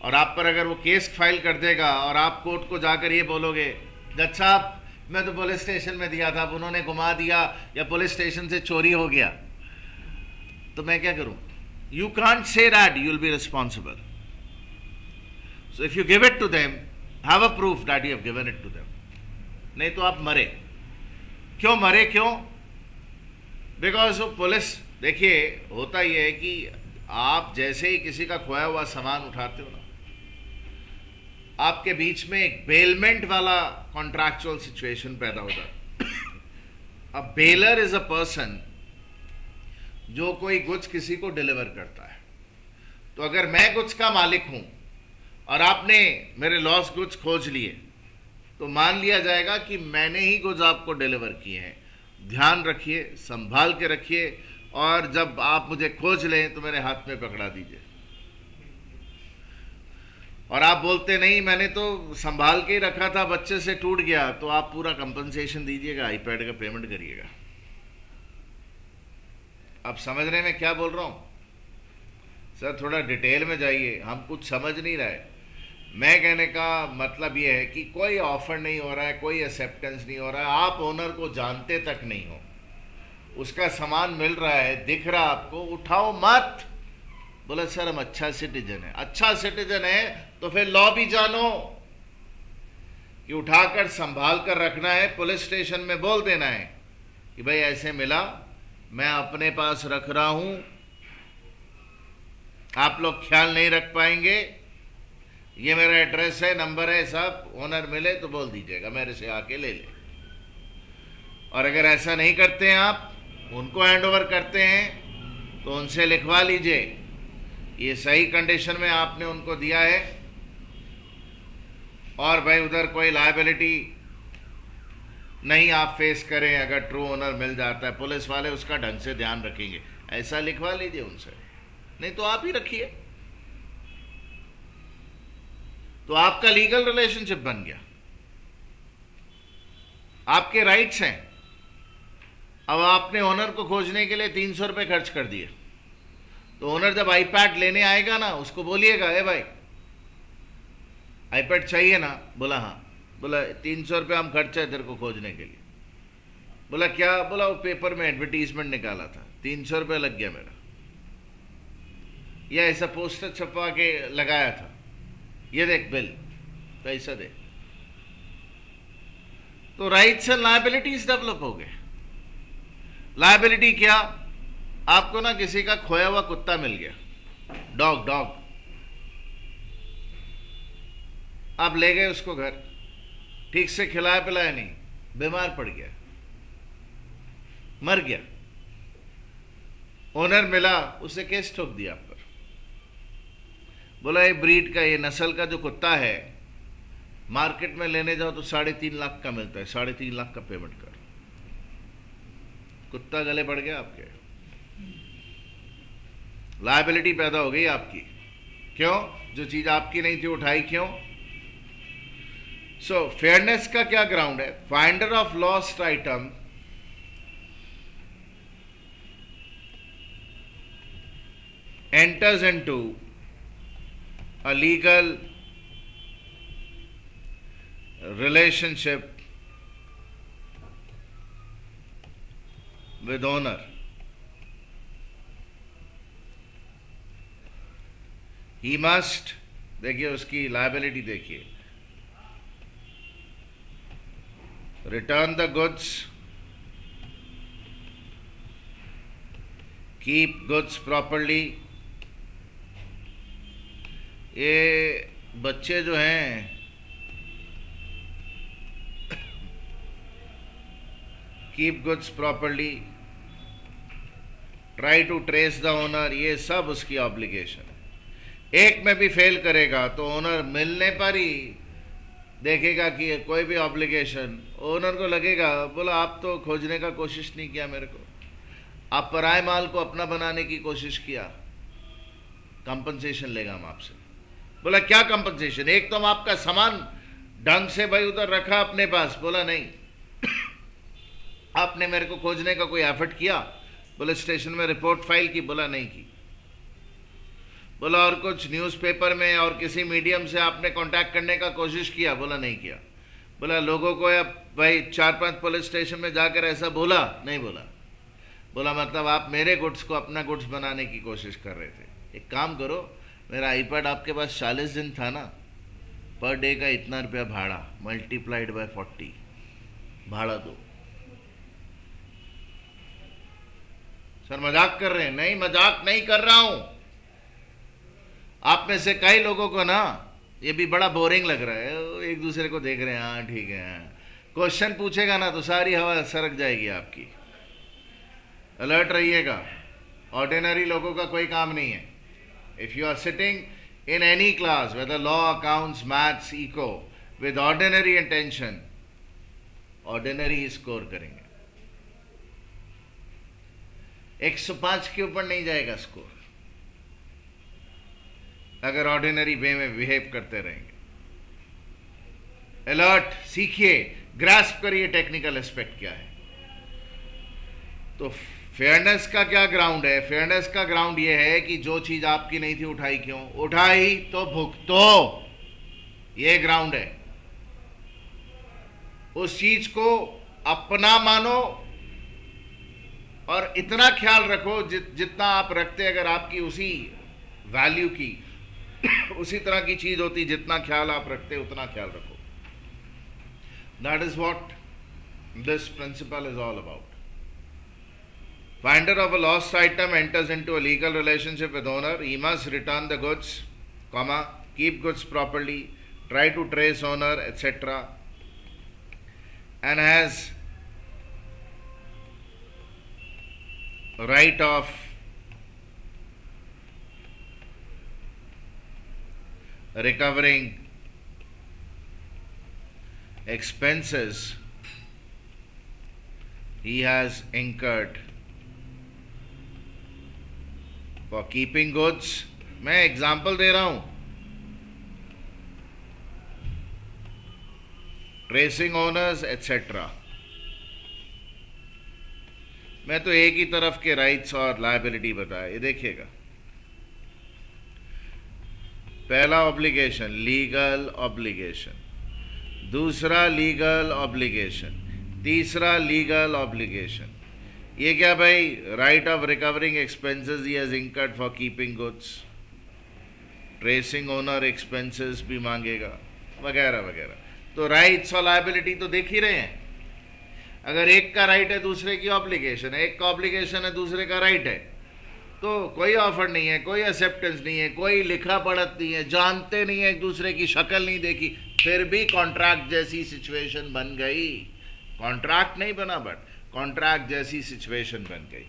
और आप पर अगर वो केस फाइल कर देगा और आप कोर्ट को जाकर ये बोलोगे जज साहब मैं तो पुलिस स्टेशन में दिया था, अब उन्होंने घुमा दिया या पुलिस स्टेशन से चोरी हो गया, तो मैं क्या करूं? You can't say that, you will be responsible. So if you give it to them, have a proof that you have given it to them. नहीं तो आप मरे। क्यों मरे? क्यों? बिकॉज वो पुलिस, देखिए होता यह है कि आप जैसे ही किसी का खोया हुआ सामान उठाते हो ना, आपके बीच में एक बेलमेंट वाला कॉन्ट्रैक्चुअल सिचुएशन पैदा होता है। अ बेलर इज अ पर्सन जो कोई गुड्स किसी को डिलीवर करता है। तो अगर मैं गुड्स का मालिक हूं और आपने मेरे लॉस गुड्स खोज लिए, तो मान लिया जाएगा कि मैंने ही गुड्स आपको डिलीवर किए हैं। ध्यान रखिए, संभाल के रखिए, और जब आप मुझे खोज लें तो मेरे हाथ में पकड़ा दीजिए। और आप बोलते नहीं मैंने तो संभाल के ही रखा था, बच्चे से टूट गया, तो आप पूरा कंपनसेशन दीजिएगा, आईपैड का पेमेंट करिएगा। आप समझ रहे हैं मैं क्या बोल रहा हूं? सर थोड़ा डिटेल में जाइए, हम कुछ समझ नहीं रहे। मैं कहने का मतलब यह है कि कोई ऑफर नहीं हो रहा है, कोई एक्सेप्टेंस नहीं हो रहा है, आप ओनर को जानते तक नहीं हो, उसका सामान मिल रहा है, दिख रहा आपको, उठाओ मत। बोला सर हम अच्छा सिटीजन है। अच्छा सिटीजन है तो फिर लॉ भी जानो कि उठाकर संभाल कर रखना है। पुलिस स्टेशन में बोल देना है कि भाई ऐसे मिला, मैं अपने पास रख रहा हूं, आप लोग ख्याल नहीं रख पाएंगे, ये मेरा एड्रेस है, नंबर है, सब ओनर मिले तो बोल दीजिएगा मेरे से आके ले ले। और अगर ऐसा नहीं करते हैं, आप उनको हैंड ओवर करते हैं, तो उनसे लिखवा लीजिए ये सही कंडीशन में आपने उनको दिया है, और भाई उधर कोई लायबिलिटी नहीं आप फेस करें। अगर ट्रू ओनर मिल जाता है, पुलिस वाले उसका ढंग से ध्यान रखेंगे, ऐसा लिखवा लीजिए उनसे। नहीं तो आप ही रखिए, तो आपका लीगल रिलेशनशिप बन गया, आपके राइट्स हैं। अब आपने ओनर को खोजने के लिए 300 रुपए खर्च कर दिए, तो ओनर जब आईपैड लेने आएगा ना, उसको बोलिएगा ए भाई आईपैड चाहिए ना? बोला हाँ। बोला 300 रुपये हम खर्चा है तेरे को खोजने के लिए। बोला क्या? बोला वो पेपर में एडवर्टीजमेंट निकाला था, 300 रुपये लग गया मेरा, या ऐसा पोस्टर छपवा के लगाया था, ये देख बिल, पैसा दे। तो राइट्स एंड लायबिलिटीज डेवलप हो गए। लायबिलिटी क्या? आपको ना किसी का खोया हुआ कुत्ता मिल गया, डॉग, आप ले गए उसको घर, ठीक से खिलाया पिलाया नहीं, बीमार पड़ गया, मर गया, ओनर मिला, उसे केस ठोक दिया आप पर। बोला ये ब्रीड का, ये नस्ल का जो कुत्ता है, मार्केट में लेने जाओ तो 3.5 लाख का मिलता है, 3.5 लाख का पेमेंट कर। कुत्ता गले पड़ गया आपके, लायबिलिटी पैदा हो गई आपकी। क्यों? जो चीज आपकी नहीं थी उठाई, क्यों? सो फेयरनेस का क्या ग्राउंड है? Finder of lost item enters into a legal relationship with owner. He must, देखिए उसकी liability देखिए, return the goods, keep goods properly. ये बच्चे जो हैं keep goods properly, try to trace the owner, ये सब उसकी ऑब्लिगेशन है। एक में भी फेल करेगा तो ओनर मिलने पर ही देखेगा कि कोई भी ऑब्लिगेशन, ओनर को लगेगा बोला आप तो खोजने का कोशिश नहीं किया मेरे को, आप पराए माल को अपना बनाने की कोशिश किया, कंपनसेशन लेगा हम आपसे। बोला क्या कंपनसेशन? एक तो हम आपका सामान ढंग से भाई उधर रखा अपने पास, बोला नहीं। आपने मेरे को खोजने का कोई एफर्ट किया? बोले स्टेशन में रिपोर्ट फाइल की, बोला नहीं की। बोला और कुछ न्यूज़पेपर में और किसी मीडियम से आपने कांटेक्ट करने का कोशिश किया? बोला नहीं किया। बोला लोगों को या भाई 4-5 पुलिस स्टेशन में जाकर ऐसा बोला? नहीं बोला। बोला मतलब आप मेरे गुड्स को अपना गुड्स बनाने की कोशिश कर रहे थे। एक काम करो, मेरा आईपैड आपके पास 40 दिन था ना, पर डे का इतना रुपया भाड़ा मल्टीप्लाइड बाय 40 भाड़ा दो। सर मजाक कर रहे हैं? नहीं मजाक नहीं कर रहा हूं। आप में से कई लोगों को ना ये भी बड़ा बोरिंग लग रहा है, एक दूसरे को देख रहे हैं, हाँ ठीक है, क्वेश्चन पूछेगा ना तो सारी हवा सरक जाएगी आपकी। अलर्ट रहिएगा, ऑर्डिनरी लोगों का कोई काम नहीं है। If you are sitting in any class whether law, accounts, maths, eco, with ordinary intention, ordinary ही स्कोर करेंगे। 105 के ऊपर नहीं जाएगा स्कोर अगर ऑर्डिनरी वे में बिहेव करते रहेंगे। अलर्ट, सीखिए, ग्रास्प करिए टेक्निकल एस्पेक्ट क्या है। तो फेयरनेस का क्या ग्राउंड है? फेयरनेस का ग्राउंड यह है कि जो चीज आपकी नहीं थी उठाई क्यों? उठाई तो भुगतो, यह ग्राउंड है। उस चीज को अपना मानो और इतना ख्याल रखो जितना आप रखते, अगर आपकी उसी वैल्यू की उसी तरह की चीज होती जितना ख्याल आप रखते उतना ख्याल रखो। That is what this principle is all about. Finder of a lost item enters into a legal relationship with owner. He must return the goods, comma, keep goods properly, try to trace owner, etc. and has right of recovering expenses he has incurred for keeping goods. मैं example दे रहा हूं, tracing owners etcetera. मैं तो एक ही तरफ के rights और लायबिलिटी बताया। ये देखिएगा, पहला ऑब्लिगेशन लीगल ऑब्लिगेशन, दूसरा लीगल ऑब्लिगेशन, तीसरा लीगल ऑब्लिगेशन। ये क्या भाई? Right of recovering expenses he has incurred for keeping goods, tracing owner expenses भी मांगेगा, वगैरह वगैरह। तो राइट्स और लायबिलिटी तो देख ही रहे हैं। अगर एक का राइट है दूसरे की ऑब्लिगेशन है, एक का ऑब्लिगेशन है दूसरे का राइट है, तो कोई ऑफर नहीं है, कोई एक्सेप्टेंस नहीं है, कोई लिखा पढ़त नहीं है, जानते नहीं है, एक दूसरे की शक्ल नहीं देखी, फिर भी कॉन्ट्रैक्ट जैसी सिचुएशन बन गई। कॉन्ट्रैक्ट नहीं बना बट कॉन्ट्रैक्ट जैसी सिचुएशन बन गई।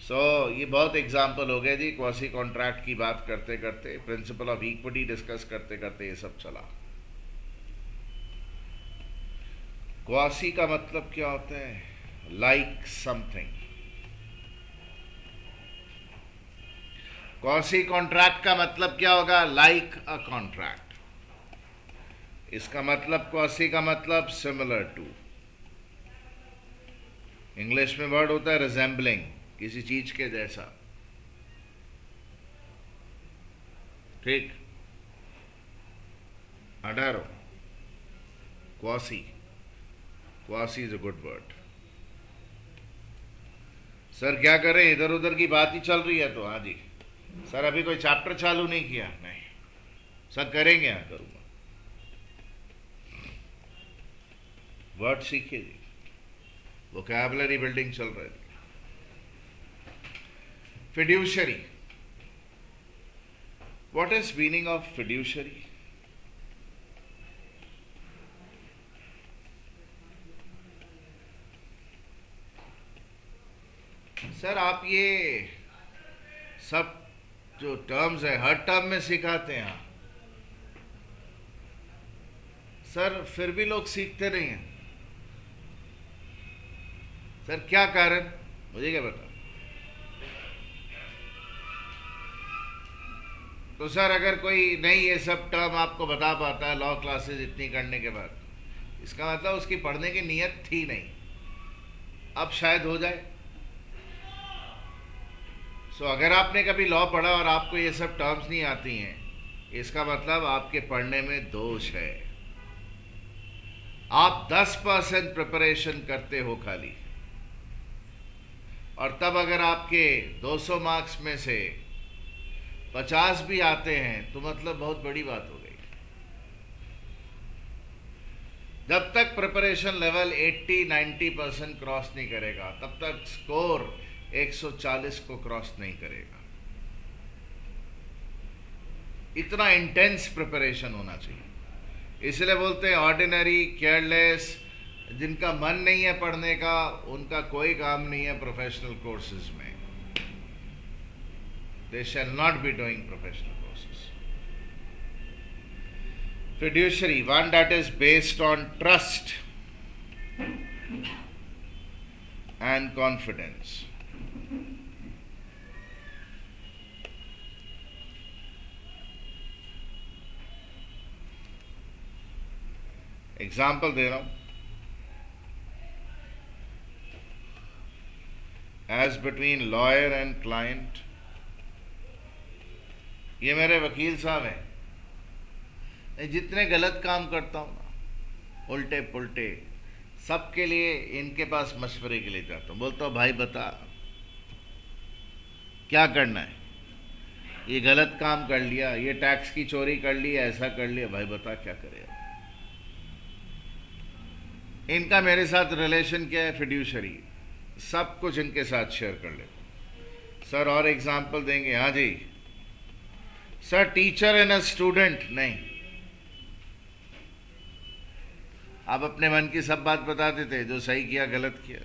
सो ये बहुत एग्जाम्पल हो गए जी। क्वासी कॉन्ट्रैक्ट की बात करते करते, प्रिंसिपल ऑफ इक्विटी डिस्कस करते करते ये सब चला। क्वासी का मतलब क्या होता है? Like something. क्वासी कॉन्ट्रैक्ट का मतलब क्या होगा? Like a contract. इसका मतलब, क्वासी का मतलब सिमिलर टू। इंग्लिश में वर्ड होता है रिजेंबलिंग, किसी चीज के जैसा। ठीक, अडारो, quasi. Quasi is a good word. Sir क्या करें, इधर उधर की बात ही चल रही है तो हाँ जी। सर अभी कोई चैप्टर चालू नहीं किया? नहीं सर, करेंगे, हाँ करूंगा। वर्ड सीखिए जी, वोकैबुलरी बिल्डिंग चल रही थी। Fiduciary, what is meaning of fiduciary? Sir आप ये सब जो टर्म्स है हर टर्म में सिखाते हैं आप। सर फिर भी लोग सीखते नहीं हैं। सर क्या कारण, मुझे क्या पता। तो सर अगर कोई नहीं ये सब टर्म आपको बता पाता है लॉ क्लासेस इतनी करने के बाद, इसका मतलब उसकी पढ़ने की नीयत थी नहीं। अब शायद हो जाए। सो अगर आपने कभी लॉ पढ़ा और आपको ये सब टर्म्स नहीं आती हैं, इसका मतलब आपके पढ़ने में दोष है। आप 10% प्रिपरेशन करते हो खाली, और तब अगर आपके 200 मार्क्स में से 50 भी आते हैं तो मतलब बहुत बड़ी बात हो गई। जब तक प्रिपरेशन लेवल 80-90% क्रॉस नहीं करेगा तब तक स्कोर 140 को क्रॉस नहीं करेगा। इतना इंटेंस प्रिपरेशन होना चाहिए। इसलिए बोलते हैं ऑर्डिनरी, केयरलेस, जिनका मन नहीं है पढ़ने का, उनका कोई काम नहीं है प्रोफेशनल कोर्सेज में। They shall not be doing professional courses. Fiduciary, one that is based on trust and confidence. Example दे रहा हूं। As between lawyer and client, ये मेरे वकील साहब हैं। जितने गलत काम करता हूं ना, उल्टे पुल्टे, सबके लिए इनके पास मशवरे के लिए जाता हूं। बोलता हूं भाई बता क्या करना है, ये गलत काम कर लिया, ये टैक्स की चोरी कर ली, ऐसा कर लिया, भाई बता क्या करे। इनका मेरे साथ रिलेशन क्या है, फिड्यूशरी, सब कुछ इनके साथ शेयर कर लेता। सर और एग्जाम्पल देंगे? हाँ जी sir, teacher and a student नहीं। आप अपने मन की सब बात बता देते, जो सही किया गलत किया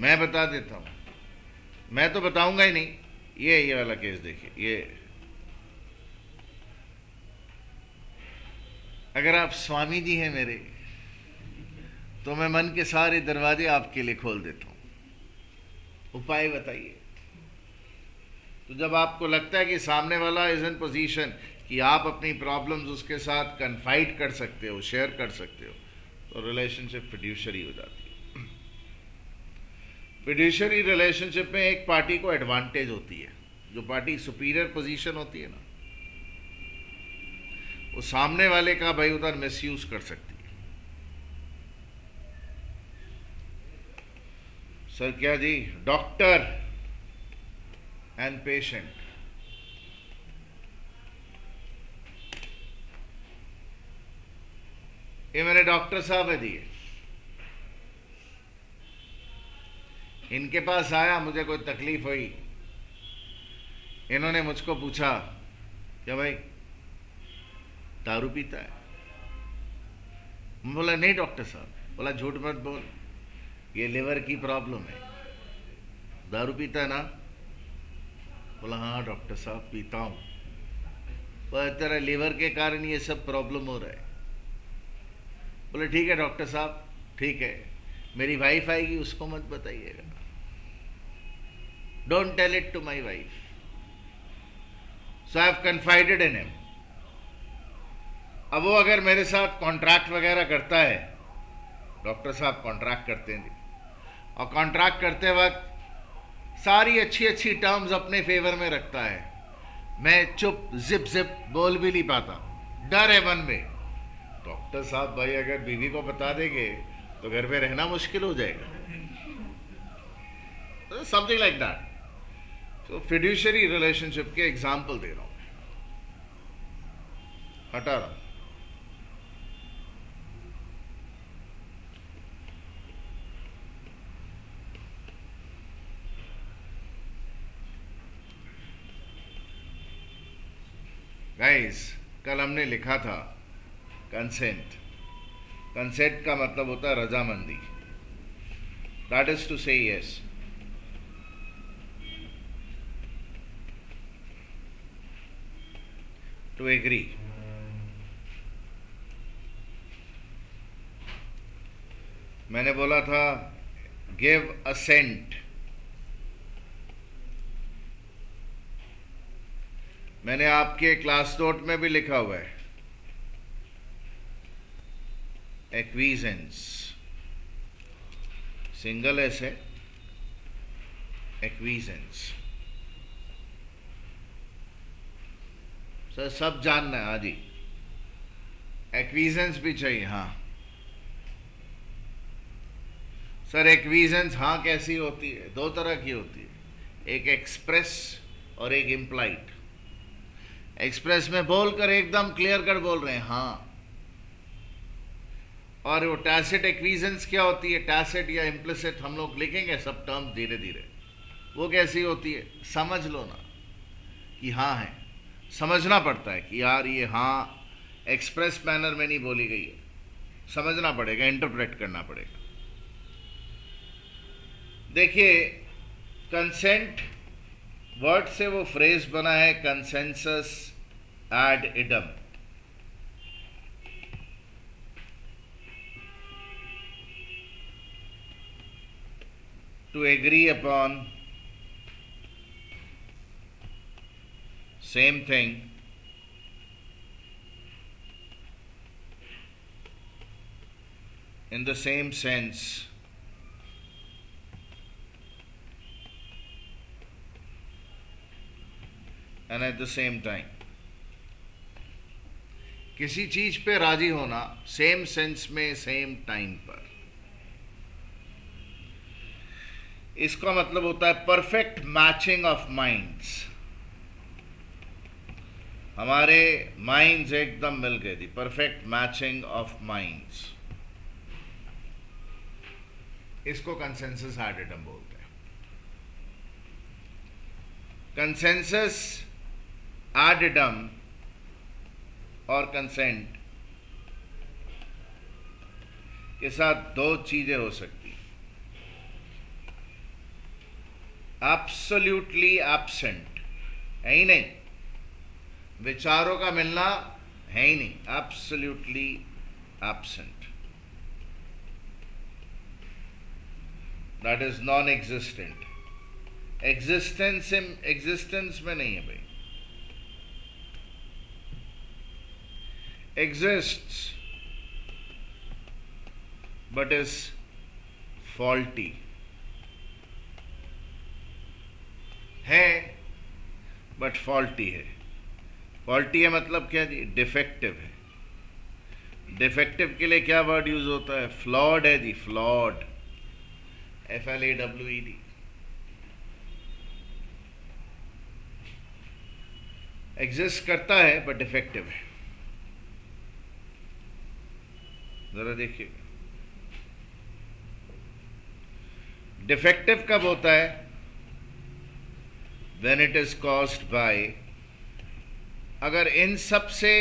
मैं बता देता हूं। मैं तो बताऊंगा ही नहीं। ये वाला केस देखिए, ये अगर आप स्वामी जी हैं मेरे, तो मैं मन के सारे दरवाजे आपके लिए खोल देता हूं। उपाय बताइए। तो जब आपको लगता है कि सामने वाला इज इन पोजीशन कि आप अपनी प्रॉब्लम्स उसके साथ कन्फाइड कर सकते हो, शेयर कर सकते हो, तो रिलेशनशिप फिड्यूशरी हो जाती है। फिड्यूशरी रिलेशनशिप में एक पार्टी को एडवांटेज होती है। जो पार्टी सुपीरियर पोजीशन होती है ना, वो सामने वाले का भाई उधर मिसयूज कर सकती है। सर क्या जी, डॉक्टर एंड पेशेंट, ये मेरे डॉक्टर साहब है जी, इनके पास आया, मुझे कोई तकलीफ हुई, इन्होंने मुझको पूछा क्या भाई दारू पीता है? बोला नहीं डॉक्टर साहब। बोला झूठ मत बोल, ये लिवर की प्रॉब्लम है, दारू पीता है ना? बोला हाँ डॉक्टर साहब पीता हूं। बोला तेरा लिवर के कारण ये सब प्रॉब्लम हो रहा है। बोले ठीक है डॉक्टर साहब, ठीक है, मेरी वाइफ आएगी उसको मत बताइएगा, don't tell it to my wife. So I have confided in him. अब वो अगर मेरे साथ कॉन्ट्रैक्ट वगैरह करता है, डॉक्टर साहब कॉन्ट्रैक्ट करते हैं, और कॉन्ट्रैक्ट करते वक्त सारी अच्छी अच्छी टर्म्स अपने फेवर में रखता है, मैं चुप जिप जिप बोल भी नहीं पाता, डर है मन में। डॉक्टर साहब भाई अगर बीवी को बता देंगे तो घर में रहना मुश्किल हो जाएगा, समथिंग लाइक दैट। तो फिड्यूशरी रिलेशनशिप के एग्जाम्पल दे रहा हूं। हटा रहा हूं। गाइस, कल हमने लिखा था कंसेंट। कंसेंट का मतलब होता है रजामंदी। That is to say yes. To agree. मैंने बोला था गिव असेंट, मैंने आपके क्लास नोट में भी लिखा हुआ है एक्वीजेंस, सिंगल एस है, एक्वीजेंस। सर सब जानना है? हाँ जी, एक्वीजेंस भी चाहिए। हाँ सर, एक्वीजेंस हाँ कैसी होती है? दो तरह की होती है, एक एक्सप्रेस और एक इम्प्लाइड। एक्सप्रेस में बोलकर एकदम क्लियर कर बोल रहे हैं हाँ, और वो टैसिट एक्वीजेंस क्या होती है? टैसिट या इम्प्लिसिट हम लोग लिखेंगे सब टर्म्स धीरे धीरे। वो कैसी होती है? समझ लो ना कि हाँ है, समझना पड़ता है कि यार ये हाँ एक्सप्रेस मैनर में नहीं बोली गई है, समझना पड़ेगा, इंटरप्रेट करना पड़ेगा। देखिए, कंसेंट वर्ड से वो फ्रेज बना है consensus ad idem. To agree upon same thing in the same sense and at the same time। किसी चीज पे राजी होना सेम सेंस में, सेम टाइम पर, इसका मतलब होता है परफेक्ट मैचिंग ऑफ माइंड्स। हमारे माइंड्स एकदम मिल गए थी, परफेक्ट मैचिंग ऑफ माइंड्स, इसको कंसेंसस एड इडम बोलते हैं। कंसेंसस एड इडम और कंसेंट के साथ दो चीजें हो सकती हैं। एब्सोल्युटली एब्सेंट है ही नहीं, विचारों का मिलना है ही नहीं, absolutely absent, that is non existent. Existence में नहीं है भाई, exists but is faulty है, बट फॉल्टी है। फॉल्टी है मतलब क्या जी? डिफेक्टिव है। डिफेक्टिव के लिए क्या वर्ड यूज होता है? फ्लॉड है जी, फ्लॉड, FLAWED। एग्जिस्ट करता है बट डिफेक्टिव है। जरा देखिए, डिफेक्टिव कब होता है? When it is caused by, अगर इन सब से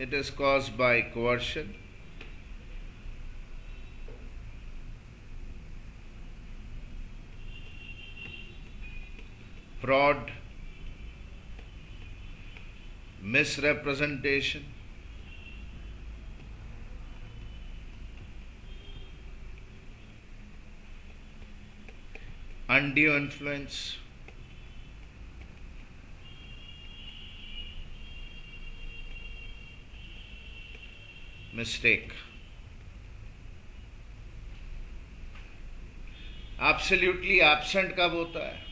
it is caused by coercion, fraud, misrepresentation, undue influence, mistake। एब्सोल्युटली एब्सेंट कब होता है?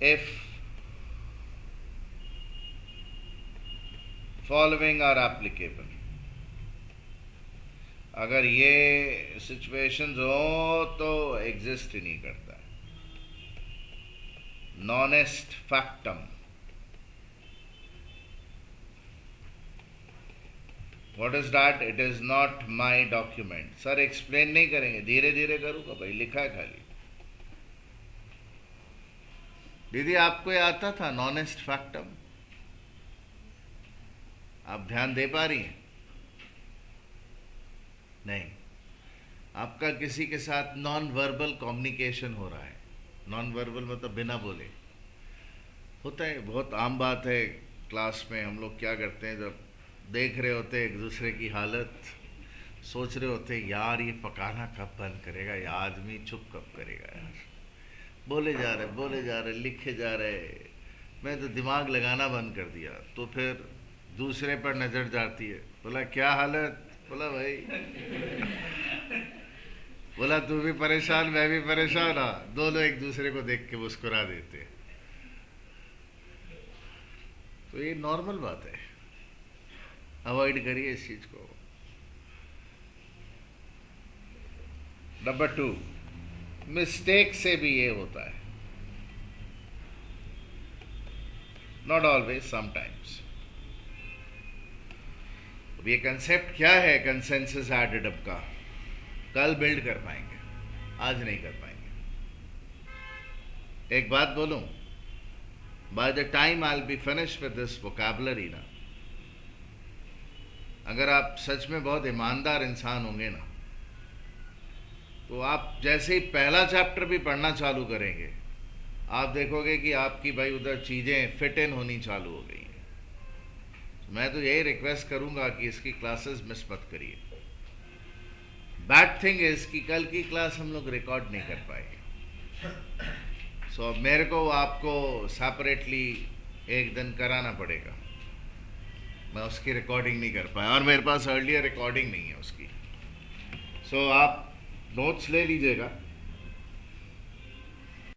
if following are applicable, अगर ये सिचुएशंस हो तो एग्जिस्ट ही नहीं करता। Non est factum, what is that? It is not my document. Sir explain नहीं करेंगे, धीरे धीरे करूंगा भाई, लिखा है खाली। दीदी आपको ये आता था नॉनेस्ट फैक्टम? आप ध्यान दे पा रही हैं? नहीं। आपका किसी के साथ नॉन वर्बल कम्युनिकेशन हो रहा है। नॉन वर्बल मतलब बिना बोले होता है, बहुत आम बात है। क्लास में हम लोग क्या करते हैं, जब देख रहे होते हैं एक दूसरे की हालत, सोच रहे होते हैं यार ये पकाना कब बंद करेगा, ये आदमी चुप कब करेगा यार, बोले जा रहे लिखे जा रहे, मैं तो दिमाग लगाना बंद कर दिया। तो फिर दूसरे पर नज़र जाती है, बोला क्या हालत, बोला भाई बोला तू भी परेशान मैं भी परेशान, हाँ दोनों एक दूसरे को देख के मुस्कुरा देते हैं। तो ये नॉर्मल बात है, अवॉइड करिए इस चीज को। नंबर 2, मिस्टेक से भी ये होता है, नॉट ऑलवेज, समटाइम्स। अब ये कंसेप्ट क्या है कंसेंसस एडेड अप का, कल बिल्ड कर पाएंगे, आज नहीं कर पाएंगे। एक बात बोलूं, by the time I will be finish with this vocabulary ना, अगर आप सच में बहुत ईमानदार इंसान होंगे ना, तो आप जैसे ही पहला चैप्टर भी पढ़ना चालू करेंगे, आप देखोगे कि आपकी भाई उधर चीजें फिट इन होनी चालू हो गई हैं। मैं तो यही रिक्वेस्ट करूंगा कि इसकी क्लासेस मिस मत करिए। बैड थिंग इज कि कल की क्लास हम लोग रिकॉर्ड नहीं कर पाएंगे, सो मेरे को आपको सेपरेटली एक दिन कराना पड़ेगा, मैं उसकी रिकॉर्डिंग नहीं कर पाया और मेरे पास अर्लियर रिकॉर्डिंग नहीं है उसकी। सो आप नोट्स ले लीजिएगा,